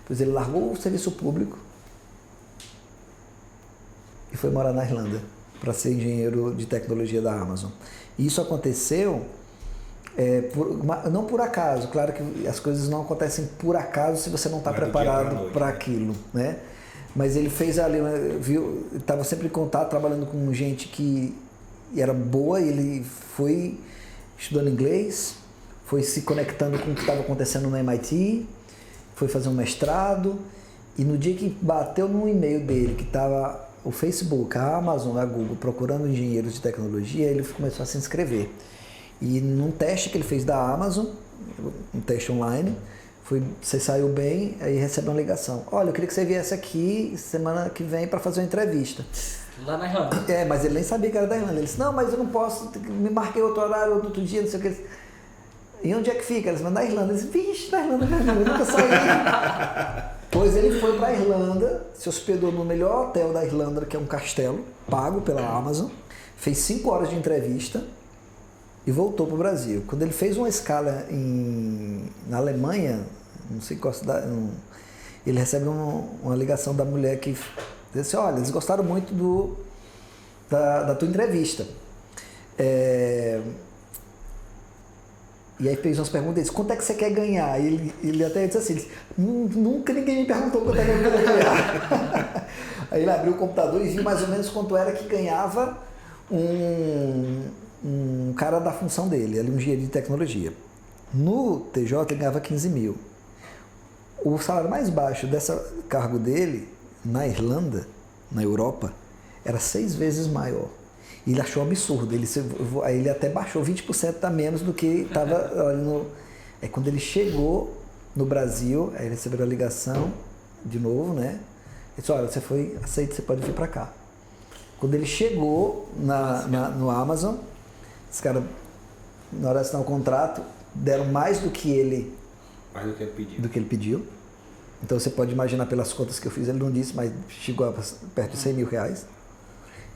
Pois ele largou o serviço público e foi morar na Irlanda para ser engenheiro de tecnologia da Amazon. E isso aconteceu Não por acaso, claro que as coisas não acontecem por acaso se você não está Não é do dia preparado pra noite, para né? aquilo, né? Mas ele fez ali, estava sempre em contato, trabalhando com gente que era boa, ele foi estudando inglês, foi se conectando com o que estava acontecendo no MIT, foi fazer um mestrado, e no dia que bateu no e-mail dele, que estava o Facebook, a Amazon, a Google, procurando engenheiros de tecnologia, ele começou a se inscrever. E num teste que ele fez da Amazon, um teste online, você saiu bem, aí recebeu uma ligação. Olha, eu queria que você viesse aqui semana que vem para fazer uma entrevista. Lá na Irlanda. Mas ele nem sabia que era da Irlanda. Ele disse, não, mas eu não posso, me marquei outro horário, outro dia, não sei o que. E onde é que fica? Ele disse, na Irlanda. Ele disse, vixe, na Irlanda, eu nunca saí. Pois ele foi para a Irlanda, se hospedou no melhor hotel da Irlanda, que é um castelo, pago pela Amazon, fez 5 horas de entrevista e voltou para o Brasil. Quando ele fez uma escala na Alemanha, não sei qual cidade, ele recebe uma ligação da mulher que diz assim, olha, eles gostaram muito da tua entrevista. E aí fez umas perguntas, disse, quanto é que você quer ganhar? E ele até disse assim, nunca ninguém me perguntou quanto é que eu queria ganhar. Aí ele abriu o computador e viu mais ou menos quanto era que ganhava um cara da função dele, ali um engenheiro de tecnologia. No TJ ele ganhava 15 mil. O salário mais baixo desse cargo dele, na Irlanda, na Europa, era 6 vezes maior. E ele achou absurdo, aí ele até baixou 20% a menos do que estava ali no... Aí quando ele chegou no Brasil, aí ele recebeu a ligação de novo, né? Ele disse, olha, você foi aceito, você pode vir para cá. Quando ele chegou no Amazon, os caras, na hora de assinar o contrato, deram mais do que ele pediu. Então você pode imaginar pelas contas que eu fiz, ele não disse, mas chegou a perto de 100 mil reais.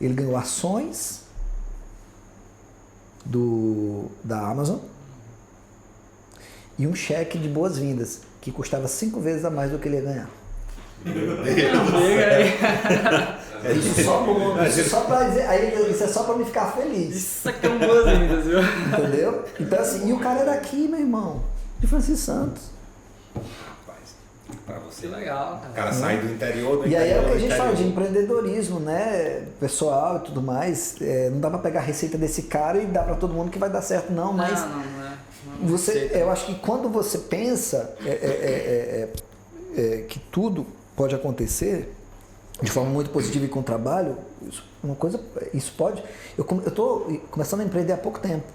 Ele ganhou ações da Amazon e um cheque de boas-vindas, que custava 5 vezes a mais do que ele ia ganhar. Isso só bônus, isso só pra dizer, aí isso é só pra me ficar feliz. Isso aqui é um boas-vindas, viu? Entendeu? Então assim, e o cara é daqui, meu irmão, de Francisco Santos. Pra você. Que legal, cara. O cara sai do interior, E aí é o que a gente fala de empreendedorismo, né? Pessoal e tudo mais. Não dá pra pegar a receita desse cara e dar pra todo mundo que vai dar certo, não, mas eu acho que quando você pensa que tudo pode acontecer de forma muito positiva e com trabalho, isso pode. Eu tô começando a empreender há pouco tempo.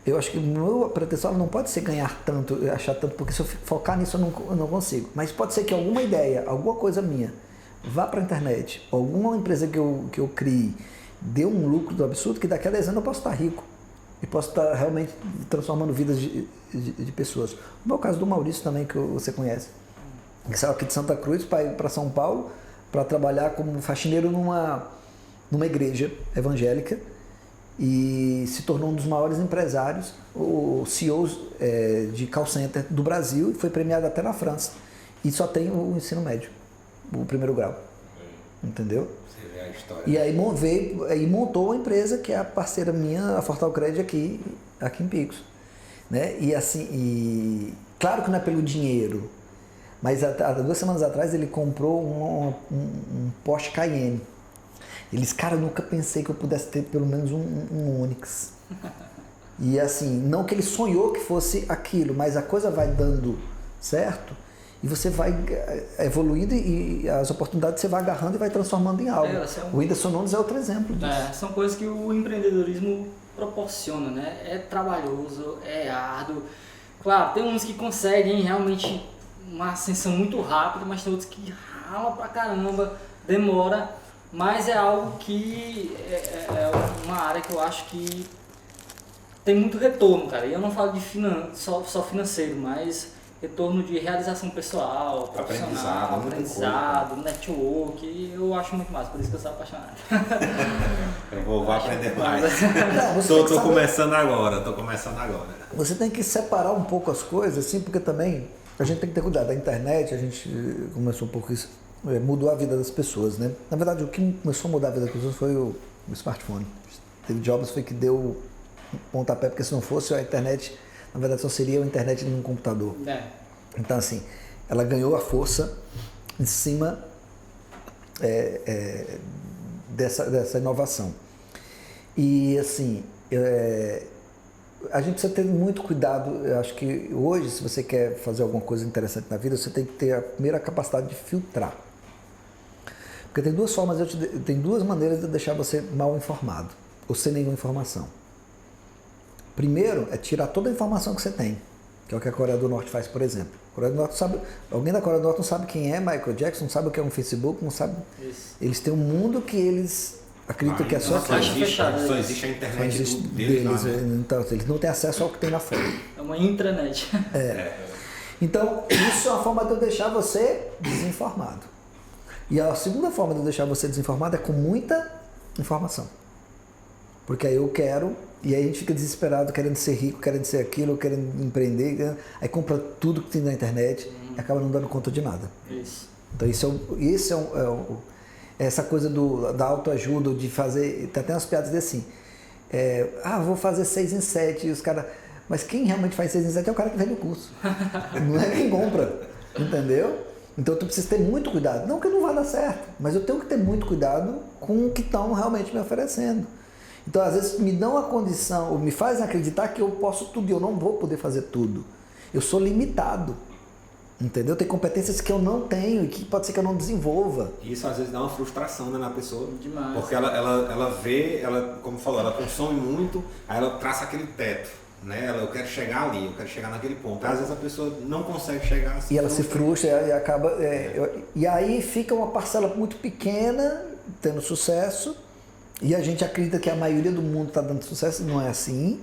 Eu acho que o meu pretensão não pode ser ganhar tanto, achar tanto, porque se eu focar nisso eu não consigo. Mas pode ser que alguma ideia, alguma coisa minha, vá para a internet, alguma empresa que eu crie, dê um lucro do absurdo, que daqui a 10 anos eu posso estar rico. E posso estar realmente transformando vidas de pessoas. O meu caso do Maurício também, que você conhece. Que saiu aqui de Santa Cruz para ir para São Paulo, para trabalhar como faxineiro numa igreja evangélica. E se tornou um dos maiores empresários, o CEO de call center do Brasil, e foi premiado até na França. E só tem o ensino médio, o primeiro grau. Entendeu? Você vê a história. E aí montou uma empresa que é a parceira minha, a Fortal Cred, aqui em Picos. Né? E assim, claro que não é pelo dinheiro, mas há 2 semanas atrás ele comprou um Porsche Cayenne. Ele disse, cara, eu nunca pensei que eu pudesse ter pelo menos um Onix. E assim, não que ele sonhou que fosse aquilo, mas a coisa vai dando certo e você vai evoluindo e as oportunidades você vai agarrando e vai transformando em algo. O Whindersson Nunes é outro exemplo disso. São coisas que o empreendedorismo proporciona, né? É trabalhoso, é árduo. Claro, tem uns que conseguem realmente uma ascensão muito rápida, mas tem outros que ralam pra caramba, demora. Mas é algo que é uma área que eu acho que tem muito retorno, cara. E eu não falo de só financeiro, mas retorno de realização pessoal, profissional, aprendizado, network. E eu acho muito massa, por isso que eu sou apaixonado. Eu vou aprender mais. Tô começando agora. Você tem que separar um pouco as coisas, assim, porque também a gente tem que ter cuidado. A internet, a gente começou um pouco isso. Mudou a vida das pessoas, né? Na verdade, o que começou a mudar a vida das pessoas foi o smartphone. Steve Jobs foi que deu pontapé, porque se não fosse a internet, na verdade só seria a internet num computador. Então, assim, ela ganhou a força em cima dessa inovação. E, assim, a gente precisa ter muito cuidado. Eu acho que hoje, se você quer fazer alguma coisa interessante na vida, você tem que ter a primeira capacidade de filtrar. Porque tem duas formas, tem duas maneiras de deixar você mal informado, ou sem nenhuma informação. Primeiro é tirar toda a informação que você tem, que é o que a Coreia do Norte faz, por exemplo. A Coreia do Norte sabe, alguém da Coreia do Norte não sabe quem é Michael Jackson, não sabe o que é um Facebook, não sabe. Isso. Eles têm um mundo que eles acreditam que é só só existe a internet deles. Então, eles não têm acesso ao que tem lá fora. É uma intranet. Então, isso é uma forma de eu deixar você desinformado. E a segunda forma de eu deixar você desinformado é com muita informação. Porque aí eu quero, e aí a gente fica desesperado, querendo ser rico, querendo ser aquilo, querendo empreender, aí compra tudo que tem na internet e acaba não dando conta de nada. Isso. Então isso é essa coisa da autoajuda, de fazer, tem até umas piadas assim, vou fazer 6 em 7, e os caras, mas quem realmente faz 6 em 7 é o cara que vende o curso, não é quem compra, entendeu? Então tu precisa ter muito cuidado, não que não vai dar certo, mas eu tenho que ter muito cuidado com o que estão realmente me oferecendo. Então às vezes me dão a condição, ou me fazem acreditar que eu posso tudo e eu não vou poder fazer tudo. Eu sou limitado, entendeu? Tem competências que eu não tenho e que pode ser que eu não desenvolva. Isso às vezes dá uma frustração, né, na pessoa. Demais. Porque ela vê, como falou, ela consome muito, aí ela traça aquele teto. Né? Eu quero chegar ali, eu quero chegar naquele ponto. Às vezes a pessoa não consegue chegar. E ela se frustra e acaba. E aí fica uma parcela muito pequena tendo sucesso. E a gente acredita que a maioria do mundo está dando sucesso, não é assim,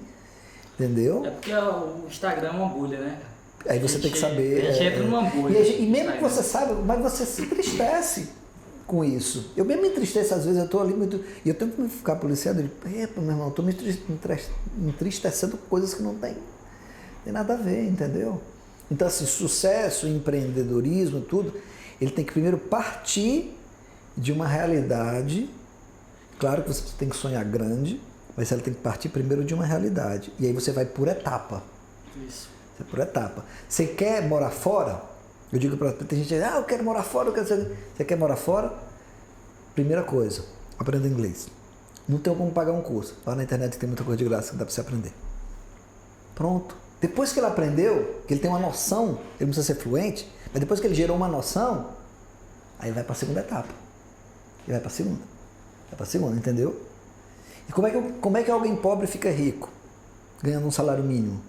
entendeu? É porque o Instagram é uma bolha, né? Aí você tem que saber. A gente entra numa bolha. E mesmo que você saiba, mas você se entristece com isso. Eu mesmo me entristeço, às vezes eu estou ali muito. E eu tenho que ficar policiado. Meu irmão, eu estou me entristecendo com coisas que não tem nada a ver, entendeu? Então, assim, sucesso, empreendedorismo, tudo, ele tem que primeiro partir de uma realidade. Claro que você tem que sonhar grande, mas ela tem que partir primeiro de uma realidade. E aí você vai por etapa. Isso. Você vai por etapa. Você quer morar fora? Eu digo para tem gente, eu quero morar fora, Você quer morar fora? Primeira coisa, aprenda inglês. Não tem como pagar um curso. Lá na internet tem muita coisa de graça que dá para você aprender. Pronto. Depois que ele aprendeu, que ele tem uma noção, ele não precisa ser fluente, mas depois que ele gerou uma noção, aí vai para a segunda etapa. E vai para a segunda. Vai para a segunda, entendeu? E como é que alguém pobre fica rico? Ganhando um salário mínimo.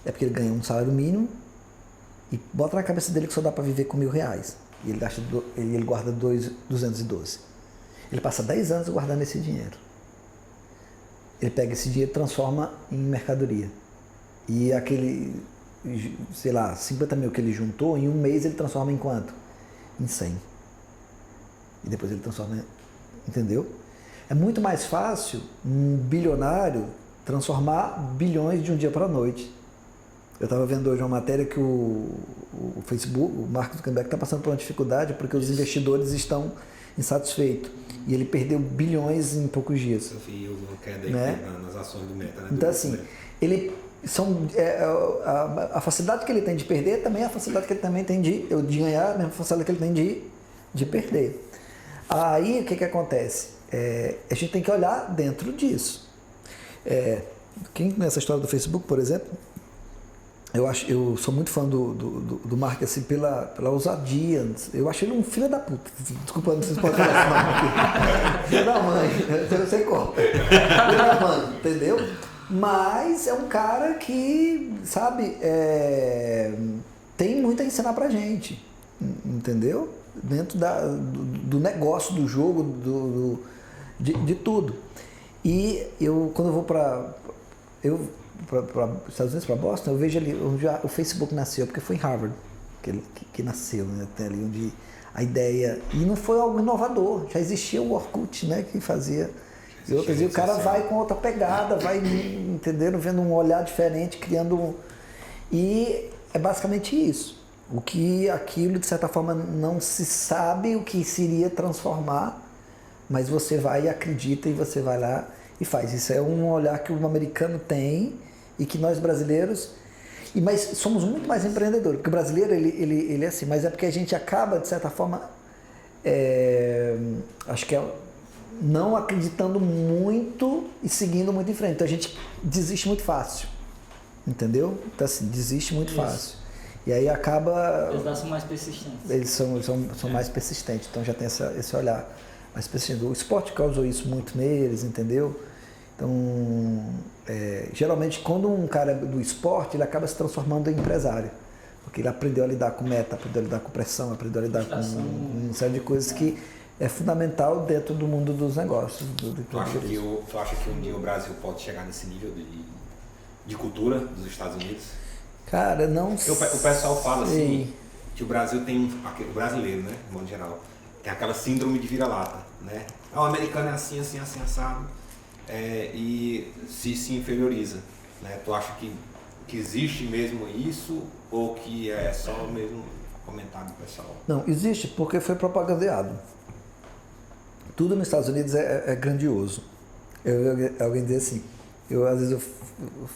É porque ele ganha um salário mínimo e bota na cabeça dele que só dá para viver com R$1.000. E ele guarda 212. Ele passa 10 anos guardando esse dinheiro. Ele pega esse dinheiro e transforma em mercadoria. E aquele, sei lá, 50 mil que ele juntou, em um mês ele transforma em quanto? Em 100. E depois ele transforma, entendeu? É muito mais fácil um bilionário transformar bilhões de um dia para a noite. Eu estava vendo hoje uma matéria que o Facebook, o Mark Zuckerberg está passando por uma dificuldade porque os investidores estão insatisfeitos. E ele perdeu bilhões em poucos dias. Eu vi uma queda aí, né? Nas ações do Meta. Né? Então assim, a facilidade que ele tem de perder também é a facilidade que ele também tem de ganhar, a mesma facilidade que ele tem de perder. Aí o que acontece? A gente tem que olhar dentro disso. Quem conhece a história do Facebook, por exemplo, eu sou muito fã do Mark assim, pela ousadia. Eu acho ele um filho da puta. Desculpa, não sei se pode falar esse nome aqui. Filho da mãe, eu sei como. Filho da mãe, entendeu? Mas é um cara que, sabe, tem muito a ensinar pra gente, entendeu? Dentro do negócio, do jogo, de tudo. E quando eu vou para os Estados Unidos, para Boston, eu vejo ali onde o Facebook nasceu, porque foi em Harvard que nasceu, né? Até ali onde a ideia, e não foi algo inovador, já existia o Orkut, né, que fazia e outras, e o cara vai com outra pegada, vai, entendendo, vendo um olhar diferente, criando e é basicamente isso. Aquilo, de certa forma, não se sabe o que se iria transformar, mas você vai e acredita e você vai lá e faz. Isso é um olhar que o americano tem e que nós brasileiros... Mas somos muito mais empreendedores, porque o brasileiro ele é assim, mas é porque a gente acaba, de certa forma, acho que não acreditando muito e seguindo muito em frente. Então a gente desiste muito fácil, entendeu? Então assim, desiste muito fácil. E aí acaba... Eles são mais persistentes. Eles são mais persistentes, então já tem esse olhar mais persistente. O esporte causou isso muito neles, entendeu? Então, geralmente quando um cara é do esporte, ele acaba se transformando em empresário. Porque ele aprendeu a lidar com meta, aprendeu a lidar com pressão, aprendeu a lidar com uma série de coisas que é fundamental dentro do mundo dos negócios. Tu acha que um dia o Brasil pode chegar nesse nível de cultura dos Estados Unidos? Cara, não sei. O pessoal fala assim, que o Brasil tem, o brasileiro, né, de modo geral, tem aquela síndrome de vira-lata, né? O americano é assim, assim, assim, assado, e se inferioriza, né? Tu acha que existe mesmo isso ou que é só mesmo comentário do pessoal? Não, existe porque foi propagandeado. Tudo nos Estados Unidos é grandioso. Alguém diz assim, às vezes eu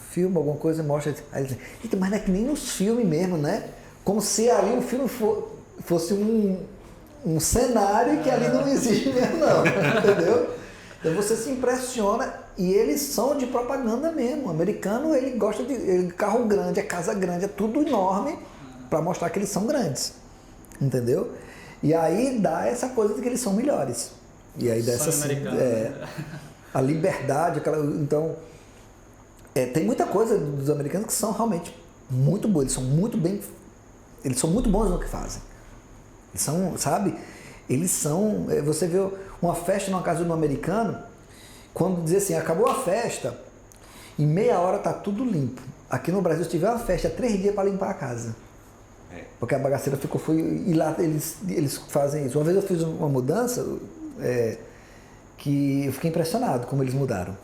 filmo alguma coisa e mostro, aí ele diz, mas não é que nem nos filmes mesmo, né? Como se ali o filme fosse um cenário que ali não existe mesmo não, entendeu? Então você se impressiona e eles são de propaganda mesmo. O americano, ele gosta de carro grande, casa grande, é tudo enorme para mostrar que eles são grandes, entendeu? E aí dá essa coisa de que eles são melhores. E aí dessa a liberdade, então tem muita coisa dos americanos que são realmente muito boas, eles são muito bons no que fazem. Eles são, sabe? Você vê uma festa numa casa de um americano, quando diz assim, acabou a festa, em meia hora tá tudo limpo. Aqui no Brasil, se tiver uma festa, 3 dias para limpar a casa. Porque a bagaceira e lá eles fazem isso. Uma vez eu fiz uma mudança, que eu fiquei impressionado como eles mudaram.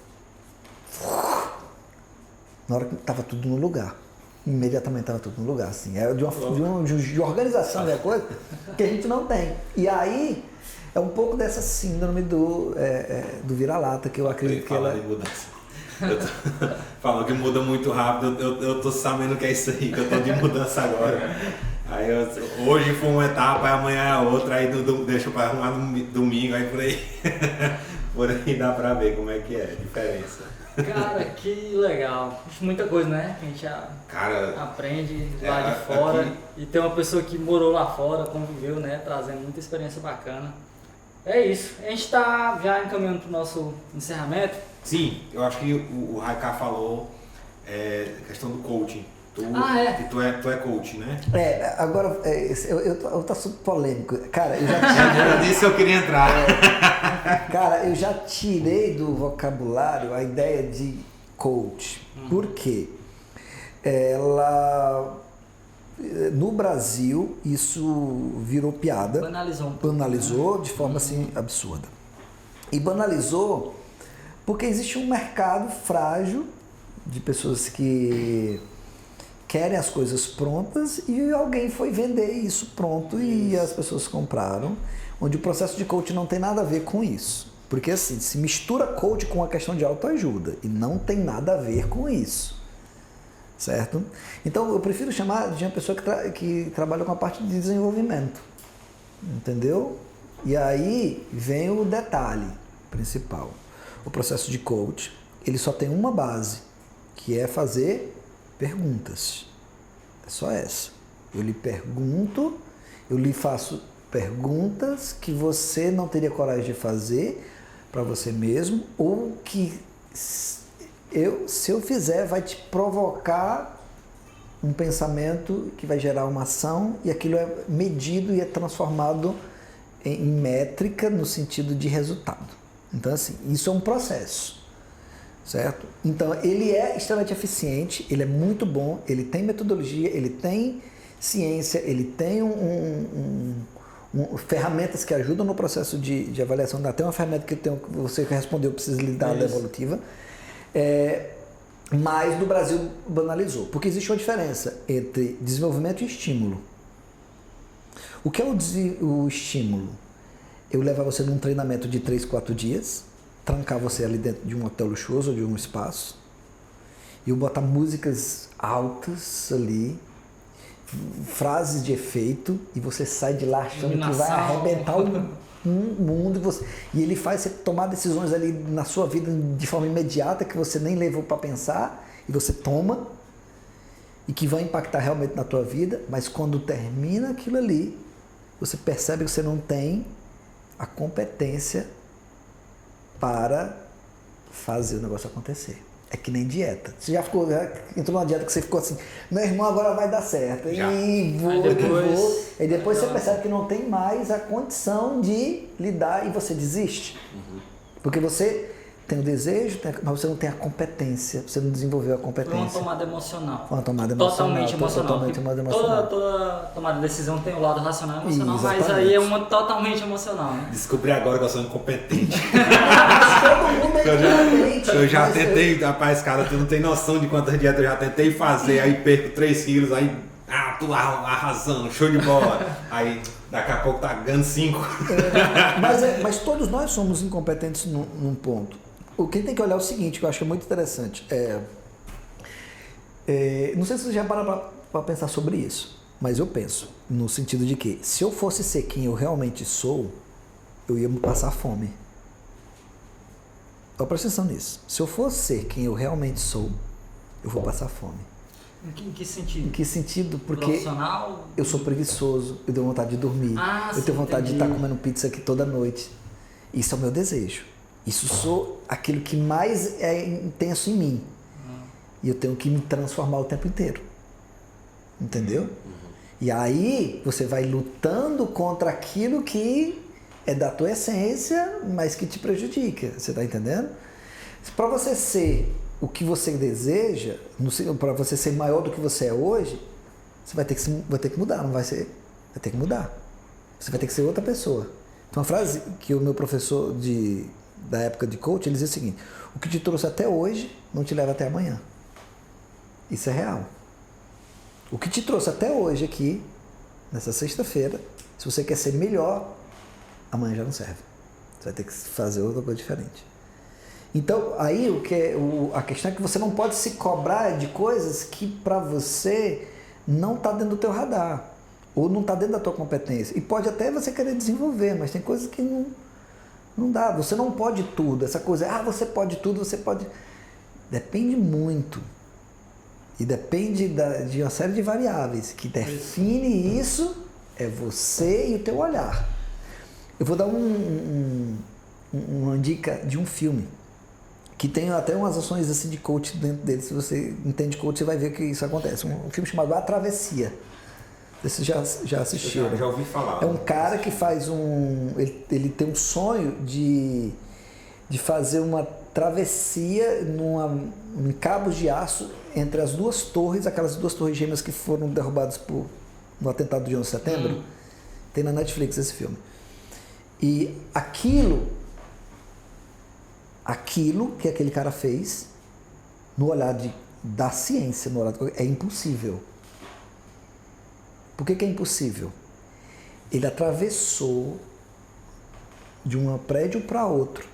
Na hora que estava tudo no lugar. Imediatamente estava tudo no lugar, assim. É de organização da coisa que a gente não tem. E aí, é um pouco dessa síndrome do vira-lata que eu acredito que ela... de mudança. Falou que muda muito rápido, eu tô sabendo que é isso aí, que eu tô de mudança agora. Aí hoje foi uma etapa, aí amanhã é outra, aí deixa para arrumar no domingo, aí por aí. Por aí dá pra ver como é que é a diferença. Cara, que legal. Muita coisa, né? Que a gente aprende lá de fora. Aqui. E tem uma pessoa que morou lá fora, conviveu, né? Trazendo muita experiência bacana. É isso. A gente tá já encaminhando pro nosso encerramento. Sim, eu acho que o Raiká falou questão do coaching. Tu é coach, né? Agora, eu tô super polêmico. Cara, eu já Disso eu queria entrar. Cara, eu já tirei do vocabulário a ideia de coach. Por quê? No Brasil, isso virou piada. Banalizou de forma assim absurda. E banalizou porque existe um mercado frágil de pessoas que querem as coisas prontas e alguém foi vender isso pronto e as pessoas compraram, onde o processo de coach não tem nada a ver com isso. Porque assim, se mistura coach com a questão de autoajuda e não tem nada a ver com isso, certo? Então eu prefiro chamar de uma pessoa que trabalha com a parte de desenvolvimento, entendeu? E aí vem o detalhe principal. O processo de coach, ele só tem uma base, que é fazer perguntas. É só essa. Eu lhe pergunto, eu lhe faço perguntas que você não teria coragem de fazer para você mesmo, ou que se eu fizer vai te provocar um pensamento que vai gerar uma ação e aquilo é medido e é transformado em métrica no sentido de resultado. Então assim, isso é um processo. Certo? Então, ele é extremamente eficiente, ele é muito bom, ele tem metodologia, ele tem ciência, ele tem ferramentas que ajudam no processo de avaliação. Até uma ferramenta que você respondeu, precisa lhe dar da evolutiva. Mas no Brasil banalizou, porque existe uma diferença entre desenvolvimento e estímulo. O que é o estímulo? Eu levar você num treinamento de 3, 4 dias, trancar você ali dentro de um hotel luxuoso ou de um espaço. E eu botar músicas altas ali, frases de efeito, e você sai de lá achando que vai arrebentar o mundo. E ele faz você tomar decisões ali na sua vida de forma imediata, que você nem levou para pensar, e você toma, e que vai impactar realmente na tua vida, mas quando termina aquilo ali, você percebe que você não tem a competência para fazer o negócio acontecer. É que nem dieta. Você já entrou numa dieta que você ficou assim, meu irmão, agora vai dar certo. Já. E depois você percebe que não tem mais a condição de lidar e você desiste. Porque você tem o desejo, mas você não tem a competência, você não desenvolveu a competência. Foi uma tomada emocional. Uma tomada emocional. Totalmente emocional. Toda tomada de decisão tem o lado racional e emocional, mas aí é uma totalmente emocional. Né? Descobri agora que eu sou incompetente. Mas todo mundo é incompetente. Eu já tentei, rapaz, cara, tu não tem noção de quantas dietas eu já tentei fazer, aí perco 3 quilos, aí tô arrasando, show de bola. Aí daqui a pouco tá ganhando 5. Mas todos nós somos incompetentes num ponto. O que tem que olhar é o seguinte, que eu acho que é muito interessante. Não sei se você já para pensar sobre isso, mas eu penso, no sentido de que, se eu fosse ser quem eu realmente sou, eu ia me passar fome. Presta atenção nisso. Se eu fosse ser quem eu realmente sou, eu vou passar fome. Em que sentido? Em que sentido? Porque profissional? Eu sou preguiçoso, eu tenho vontade de dormir, eu tenho vontade de estar comendo pizza aqui toda noite. Isso é o meu desejo. Isso sou aquilo que mais é intenso em mim. E eu tenho que me transformar o tempo inteiro. Entendeu? E aí você vai lutando contra aquilo que é da tua essência, mas que te prejudica. Você está entendendo? Para você ser o que você deseja, para você ser maior do que você é hoje, você vai ter que mudar, não vai ser? Vai ter que mudar. Você vai ter que ser outra pessoa. Então, uma frase que o meu professor da época de coach, ele dizia o seguinte: o que te trouxe até hoje não te leva até amanhã. Isso é real. O que te trouxe até hoje aqui, nessa sexta-feira, se você quer ser melhor, amanhã já não serve. Você vai ter que fazer outra coisa diferente. Então, aí a questão é que você não pode se cobrar de coisas que para você não está dentro do teu radar, ou não está dentro da tua competência. E pode até você querer desenvolver, mas tem coisas que não dá. Você não pode tudo. Essa coisa, você pode tudo, você pode... Depende muito. E depende de uma série de variáveis. Que define isso é você e o teu olhar. Eu vou dar uma dica de um filme que tem até umas ações assim de coach dentro dele. Se você entende coach, você vai ver que isso acontece. Um filme chamado A Travessia. Vocês já assistiram? Já ouvi falar. É um cara que faz ele tem um sonho de fazer uma travessia em cabos de aço entre as duas torres, aquelas duas torres gêmeas que foram derrubadas no atentado de 11 de setembro. Tem na Netflix esse filme. E aquilo que aquele cara fez, no olhar da ciência, no olhar é impossível. Por que é impossível? Ele atravessou de um prédio para outro,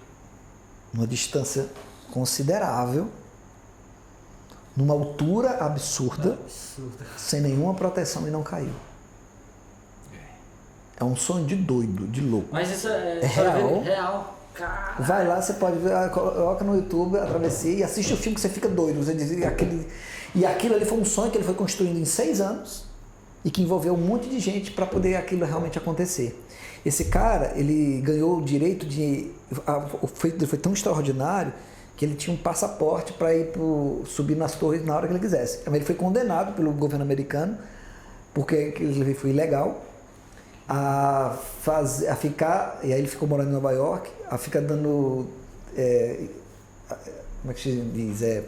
numa distância considerável, numa altura absurda, sem nenhuma proteção, e não caiu. É um sonho de doido, de louco. Mas isso é real. Real. Cara. Vai lá, você pode ver, coloca no YouTube A Travessia e assiste o filme que você fica doido. Você diz, e aquilo ali foi um sonho que ele foi construindo em 6 anos e que envolveu um monte de gente para poder aquilo realmente acontecer. Esse cara, ele ganhou o direito ele foi tão extraordinário que ele tinha um passaporte para ir subir nas torres na hora que ele quisesse. Ele foi condenado pelo governo americano, porque ele foi ilegal, a ficar, e aí ele ficou morando em Nova York, a ficar dando, como é que se diz,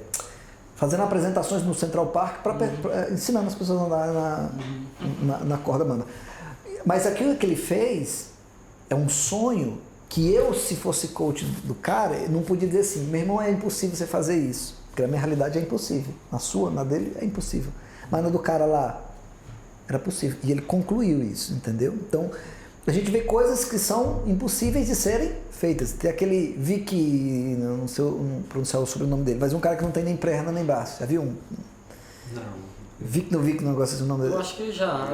fazendo apresentações no Central Park, ensinando as pessoas a andar na corda bamba. Mas aquilo que ele fez é um sonho que eu, se fosse coach do cara, não podia dizer assim, meu irmão, é impossível você fazer isso, porque na minha realidade é impossível, na dele é impossível, mas no do cara lá era possível, e ele concluiu isso, entendeu? Então, a gente vê coisas que são impossíveis de serem feitas. Tem aquele Vic, não sei pronunciar o sobrenome dele, mas um cara que não tem nem perna nem braço. Já viu um? Não. Vic, não gosto desse nome dele. Eu acho que já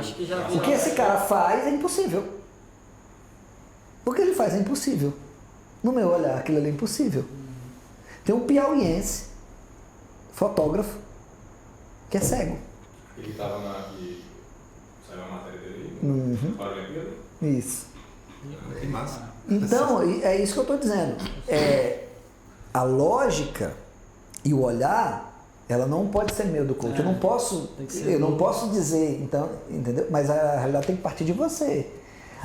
vi. O que esse cara faz é impossível. O que ele faz é impossível. No meu olhar, aquilo ali é impossível. Tem um piauiense, fotógrafo, que é cego. Ele estava na. Saiu a matéria dele Uhum. para a Olimpíada? Isso. Que massa. Então, é isso que eu estou dizendo. A lógica e o olhar, ela não pode ser meu do coach. Eu não posso, tem que ser eu não posso dizer, então, entendeu? Mas a realidade tem que partir de você.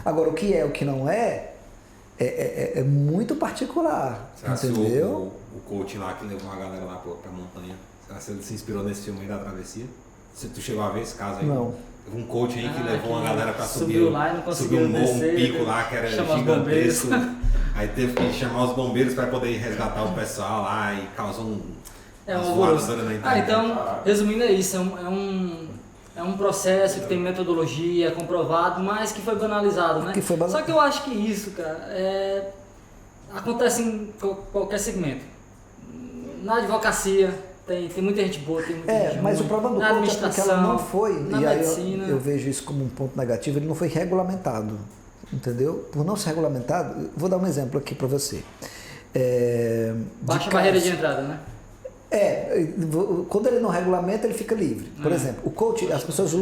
Agora, o que é, o que não é muito particular, Será que entendeu? o coach lá que levou uma galera lá pra montanha, será que ele se inspirou nesse filme aí da travessia? Tu chegou a ver esse caso aí? Não. Teve um coach aí que levou uma galera pra subiu lá e não conseguiu subir um descer, pico lá que era chamar os gigantesco. Aí teve que chamar os bombeiros para poder resgatar o pessoal lá e causou uma alvoroço. zoada na internet. Então, resumindo é isso, é um processo que tem metodologia, comprovado, mas que foi banalizado, né? Só que eu acho que isso, cara, acontece em qualquer segmento. Na advocacia, tem muita gente boa, tem muita gente mas ruim. o problema do Na coach é porque administração, ela não foi, na e aí medicina. eu vejo isso como um ponto negativo, ele não foi regulamentado, entendeu? Por não ser regulamentado, vou dar um exemplo aqui para você. Baixa barreira de entrada, né? Quando ele não regulamenta, ele fica livre. Por exemplo, o coach, as pessoas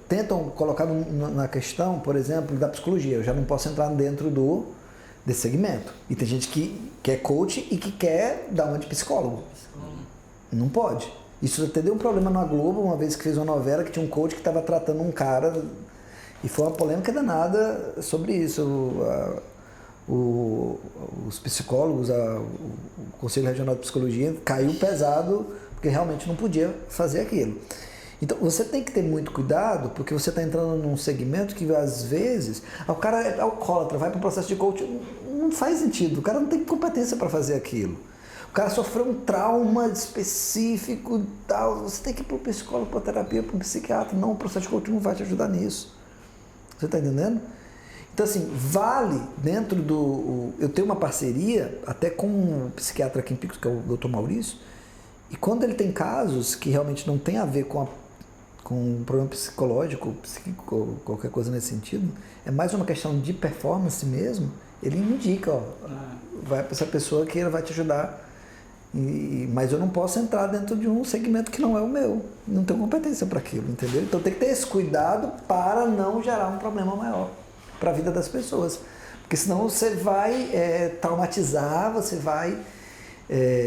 tentam colocar na questão, por exemplo, da psicologia. Eu já não posso entrar dentro desse segmento. E tem gente que é coach e que quer dar uma de psicólogo. Não pode. Isso até deu um problema na Globo, uma vez que fez uma novela que tinha um coach que estava tratando um cara, e foi uma polêmica danada sobre isso. Os psicólogos, o Conselho Regional de Psicologia caiu pesado, porque realmente não podia fazer aquilo. Então você tem que ter muito cuidado, porque você está entrando num segmento que às vezes o cara é alcoólatra, vai para um processo de coaching, não faz sentido, o cara não tem competência para fazer aquilo. O cara sofreu um trauma específico e tal, você tem que ir para o psicólogo, para a terapia, para um psiquiatra. Não, o processo de coaching não vai te ajudar nisso. Você está entendendo? Então, assim, vale dentro do... Eu tenho uma parceria até com um psiquiatra aqui em Picos, que é o Dr. Maurício, e quando ele tem casos que realmente não tem a ver com um problema psicológico, psíquico, qualquer coisa nesse sentido, é mais uma questão de performance mesmo, ele me indica, ó, vai para essa pessoa que ela vai te ajudar, mas eu não posso entrar dentro de um segmento que não é o meu, não tenho competência para aquilo, entendeu? Então tem que ter esse cuidado para não gerar um problema maior para a vida das pessoas, porque senão você vai traumatizar, você vai...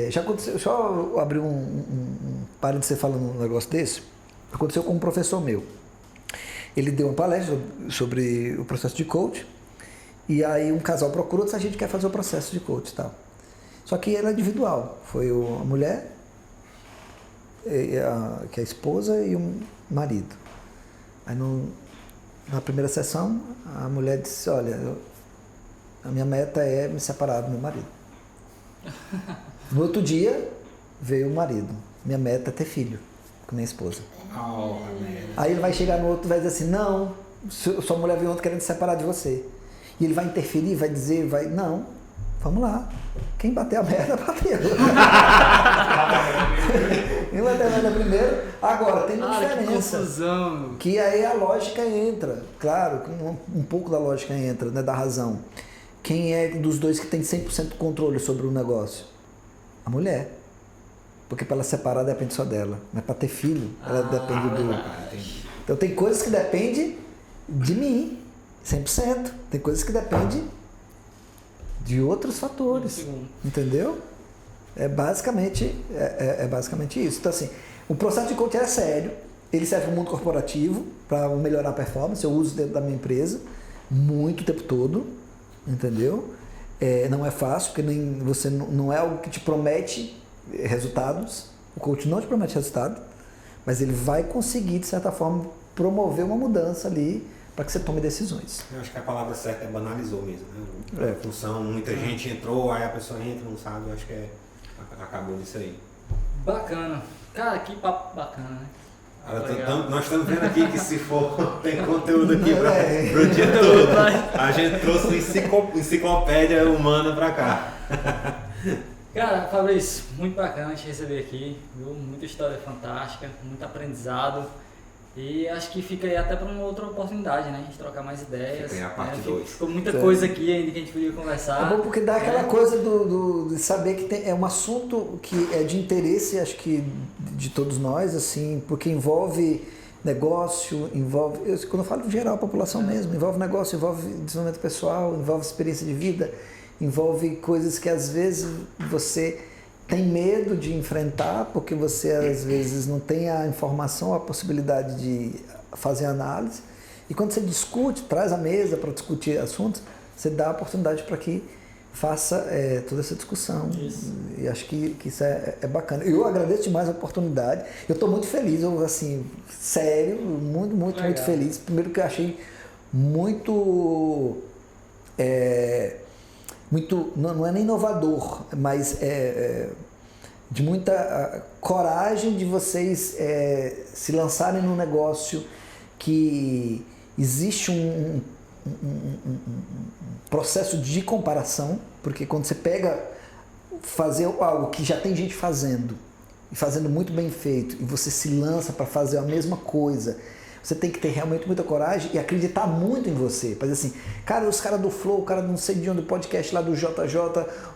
já aconteceu, deixa eu abrir para de você falando um negócio desse, aconteceu com um professor meu, ele deu uma palestra sobre o processo de coach, e aí um casal procurou, disse, a gente quer fazer o processo de coach e tal, só que era individual, foi a mulher, que é a esposa e o marido. Aí na primeira sessão, a mulher disse, olha, a minha meta é me separar do meu marido. No outro dia, veio o marido. Minha meta é ter filho com minha esposa. Aí ele vai chegar no outro e vai dizer assim, não, sua mulher veio ontem querendo se separar de você. E ele vai interferir, vai dizer, não, vamos lá. Quem bater a merda, bateu. Quem bater a merda primeiro. Agora, tem uma diferença. Que confusão. Que aí a lógica entra. Claro, um pouco da lógica entra, né, da razão. Quem é dos dois que tem 100% de controle sobre o negócio? A mulher. Porque para ela separar depende só dela. Mas para ter filho, ela depende do... Então tem coisas que dependem de mim, 100%. Tem coisas que dependem de outros fatores, entendeu? É basicamente isso. Então, assim, o processo de coaching é sério, ele serve no mundo corporativo para melhorar a performance, eu uso dentro da minha empresa muito o tempo todo, entendeu? Não é fácil, porque você não é algo que te promete resultados, o coach não te promete resultado, mas ele vai conseguir, de certa forma, promover uma mudança ali para que você tome decisões. Eu acho que a palavra certa é banalizou mesmo, né? A função, muita gente entrou, aí a pessoa entra, não sabe, eu acho que acabou nisso aí. Bacana. Cara, que papo bacana, né? Nós estamos vendo aqui que se for, tem conteúdo aqui para o dia todo. A gente trouxe uma enciclopédia humana para cá. Cara, Fabrício, muito bacana te receber aqui, viu? Muita história fantástica, muito aprendizado. E acho que fica aí até para uma outra oportunidade, né? A gente trocar mais ideias. Fica aí a parte 2. Ficou muita coisa aqui ainda que a gente podia conversar. É bom porque dá aquela coisa de saber que é um assunto que é de interesse, acho que de todos nós, assim, porque envolve negócio, quando eu falo em geral, a população mesmo, envolve negócio, envolve desenvolvimento pessoal, envolve experiência de vida, envolve coisas que às vezes você tem medo de enfrentar, porque você às vezes não tem a informação, a possibilidade de fazer análise. E quando você discute, traz à mesa para discutir assuntos, você dá a oportunidade para que faça toda essa discussão. Isso. E acho que isso é bacana. Eu agradeço demais a oportunidade. Eu estou muito feliz, assim, sério, muito feliz. Primeiro que eu achei muito... não é nem inovador, mas de muita coragem de vocês se lançarem num negócio que existe um processo de comparação, porque quando você pega fazer algo que já tem gente fazendo, e fazendo muito bem feito, e você se lança para fazer a mesma coisa, você tem que ter realmente muita coragem e acreditar muito em você. Para dizer assim, cara, os caras do Flow, o cara não sei de onde, do podcast lá do JJ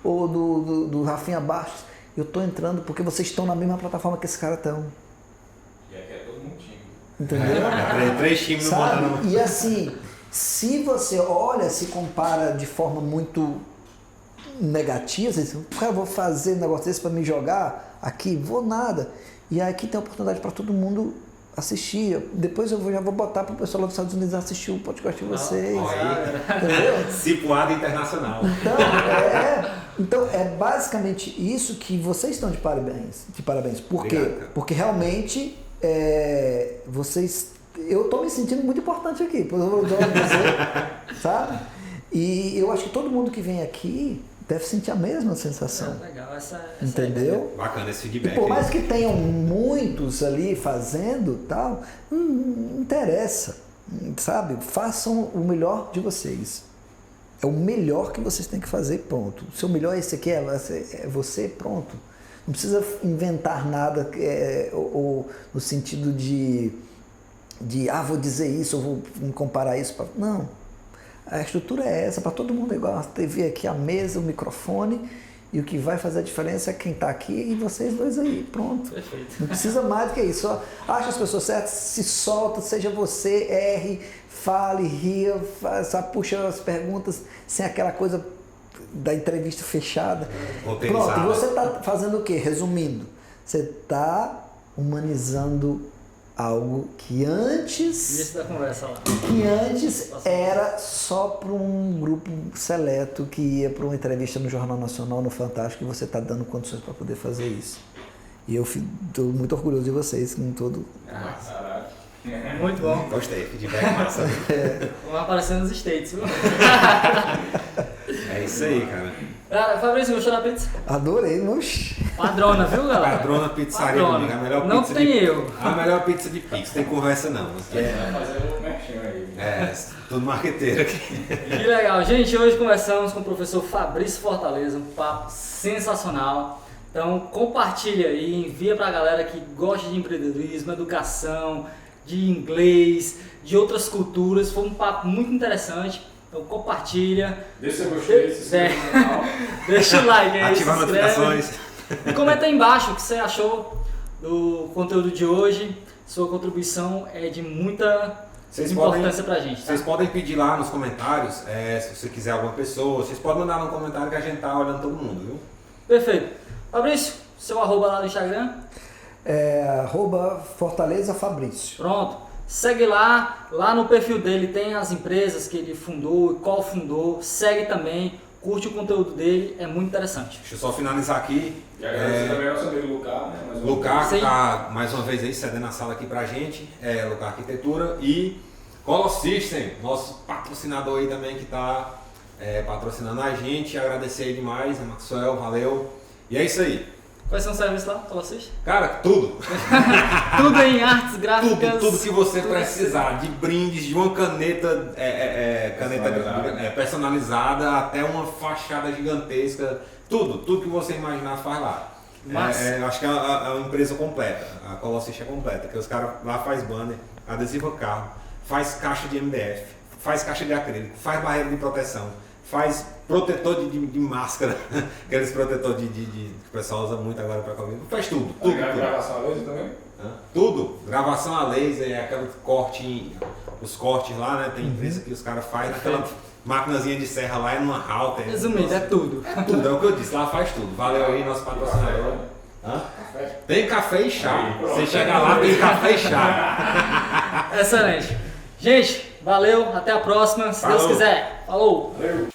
ou do Rafinha Bastos, eu tô entrando porque vocês estão na mesma plataforma que esses caras estão. E aqui é todo mundo time. Entendeu? 3 times no botando. E assim, se você olha, se compara de forma muito negativa, você diz, cara, vou fazer um negócio desse para me jogar aqui, vou nada. E aqui tem a oportunidade para todo mundo assistir. Depois eu já vou botar para o pessoal lá dos Estados Unidos assistir o podcast de vocês. Entendeu? Cipuada internacional. Então é basicamente isso que vocês estão de parabéns. Por quê? Obrigado, porque realmente vocês... Eu estou me sentindo muito importante aqui, por eu vou dizer, sabe? E eu acho que todo mundo que vem aqui deve sentir a mesma sensação. Legal, essa entendeu? Bacana esse feedback. E por mais que tenham muitos ali fazendo tal, não interessa, sabe? Façam o melhor de vocês. É o melhor que vocês têm que fazer, pronto. O seu melhor esse aqui, é você, pronto. Não precisa inventar nada ou no sentido de vou dizer isso, ou vou me comparar isso. Não. A estrutura é essa, para todo mundo é igual. A TV aqui, a mesa, o microfone, e o que vai fazer a diferença é quem está aqui e vocês dois aí, pronto. Perfeito. Não precisa mais do que isso. Só acha as pessoas certas, se solta, seja você, erre, fale, ria, puxa as perguntas sem aquela coisa da entrevista fechada. Pronto, e você está fazendo o quê? Resumindo, você está humanizando algo que antes... Isso da conversa lá. Que antes era só para um grupo seleto que ia para uma entrevista no Jornal Nacional, no Fantástico, e você está dando condições para poder fazer isso. E eu estou muito orgulhoso de vocês, com todo... Muito bom. Gostei, feedback massa. Vamos aparecer nos States, viu? É isso aí, cara. Cara, Fabrício, gostou da pizza? Adorei, moxi. Padrona, viu, galera? Padrona Pizzaria, Padrona. A melhor não pizza tem erro. A melhor pizza de pizza, tem conversa não. Vai fazer o merchan aí. Tudo marqueteiro aqui. Que legal. Gente, hoje conversamos com o professor Fabrício Fortaleza, um papo sensacional. Então compartilha aí, envia pra galera que gosta de empreendedorismo, educação, de inglês, de outras culturas. Foi um papo muito interessante. Então compartilha. Deixa seu gostei, se inscreva no canal. Deixa o like aí, ativa as notificações. E comenta aí embaixo o que você achou do conteúdo de hoje. Sua contribuição é de muita importância pra gente. Tá? Vocês podem pedir lá nos comentários, se você quiser alguma pessoa, vocês podem mandar no comentário que a gente tá olhando todo mundo, viu? Perfeito. Fabrício, seu arroba lá no Instagram? Fortaleza Fabrício. Pronto. Segue lá no perfil dele tem as empresas que ele fundou e qual fundou. Segue também, curte o conteúdo dele, é muito interessante. Deixa eu só finalizar aqui. E agradecer também ao nosso amigo Lucar, né? Lucar que está mais uma vez aí cedendo a sala aqui pra gente, Lucar Arquitetura, e Color System, nosso patrocinador aí também que está patrocinando a gente. Agradecer aí demais, Maxwell, valeu. E é isso aí. Quais são os serviços lá, Colossus? Cara, tudo. Tudo em artes gráficas. Tudo que você precisar, de brindes, de uma caneta, personalizada até uma fachada gigantesca, tudo que você imaginar faz lá. Acho que é uma empresa completa, a Colossus é completa, que os caras lá faz banner, adesiva carro, faz caixa de MDF, faz caixa de acrílico, faz barreira de proteção, faz protetor de máscara, aqueles protetores que o pessoal usa muito agora para Covid, faz tudo. Gravação a laser também? Tudo, gravação a laser, aquele corte, os cortes lá, né? Tem empresa que os caras fazem naquela maquinazinha de serra lá, é numa halter. Resumindo, é tudo. Tudo, é o que eu disse, lá faz tudo. Valeu aí, nosso patrocinador. Tem café e chá. Você chega lá, tem café e chá. Excelente. Gente, valeu, até a próxima, se Deus quiser. Falou! Valeu!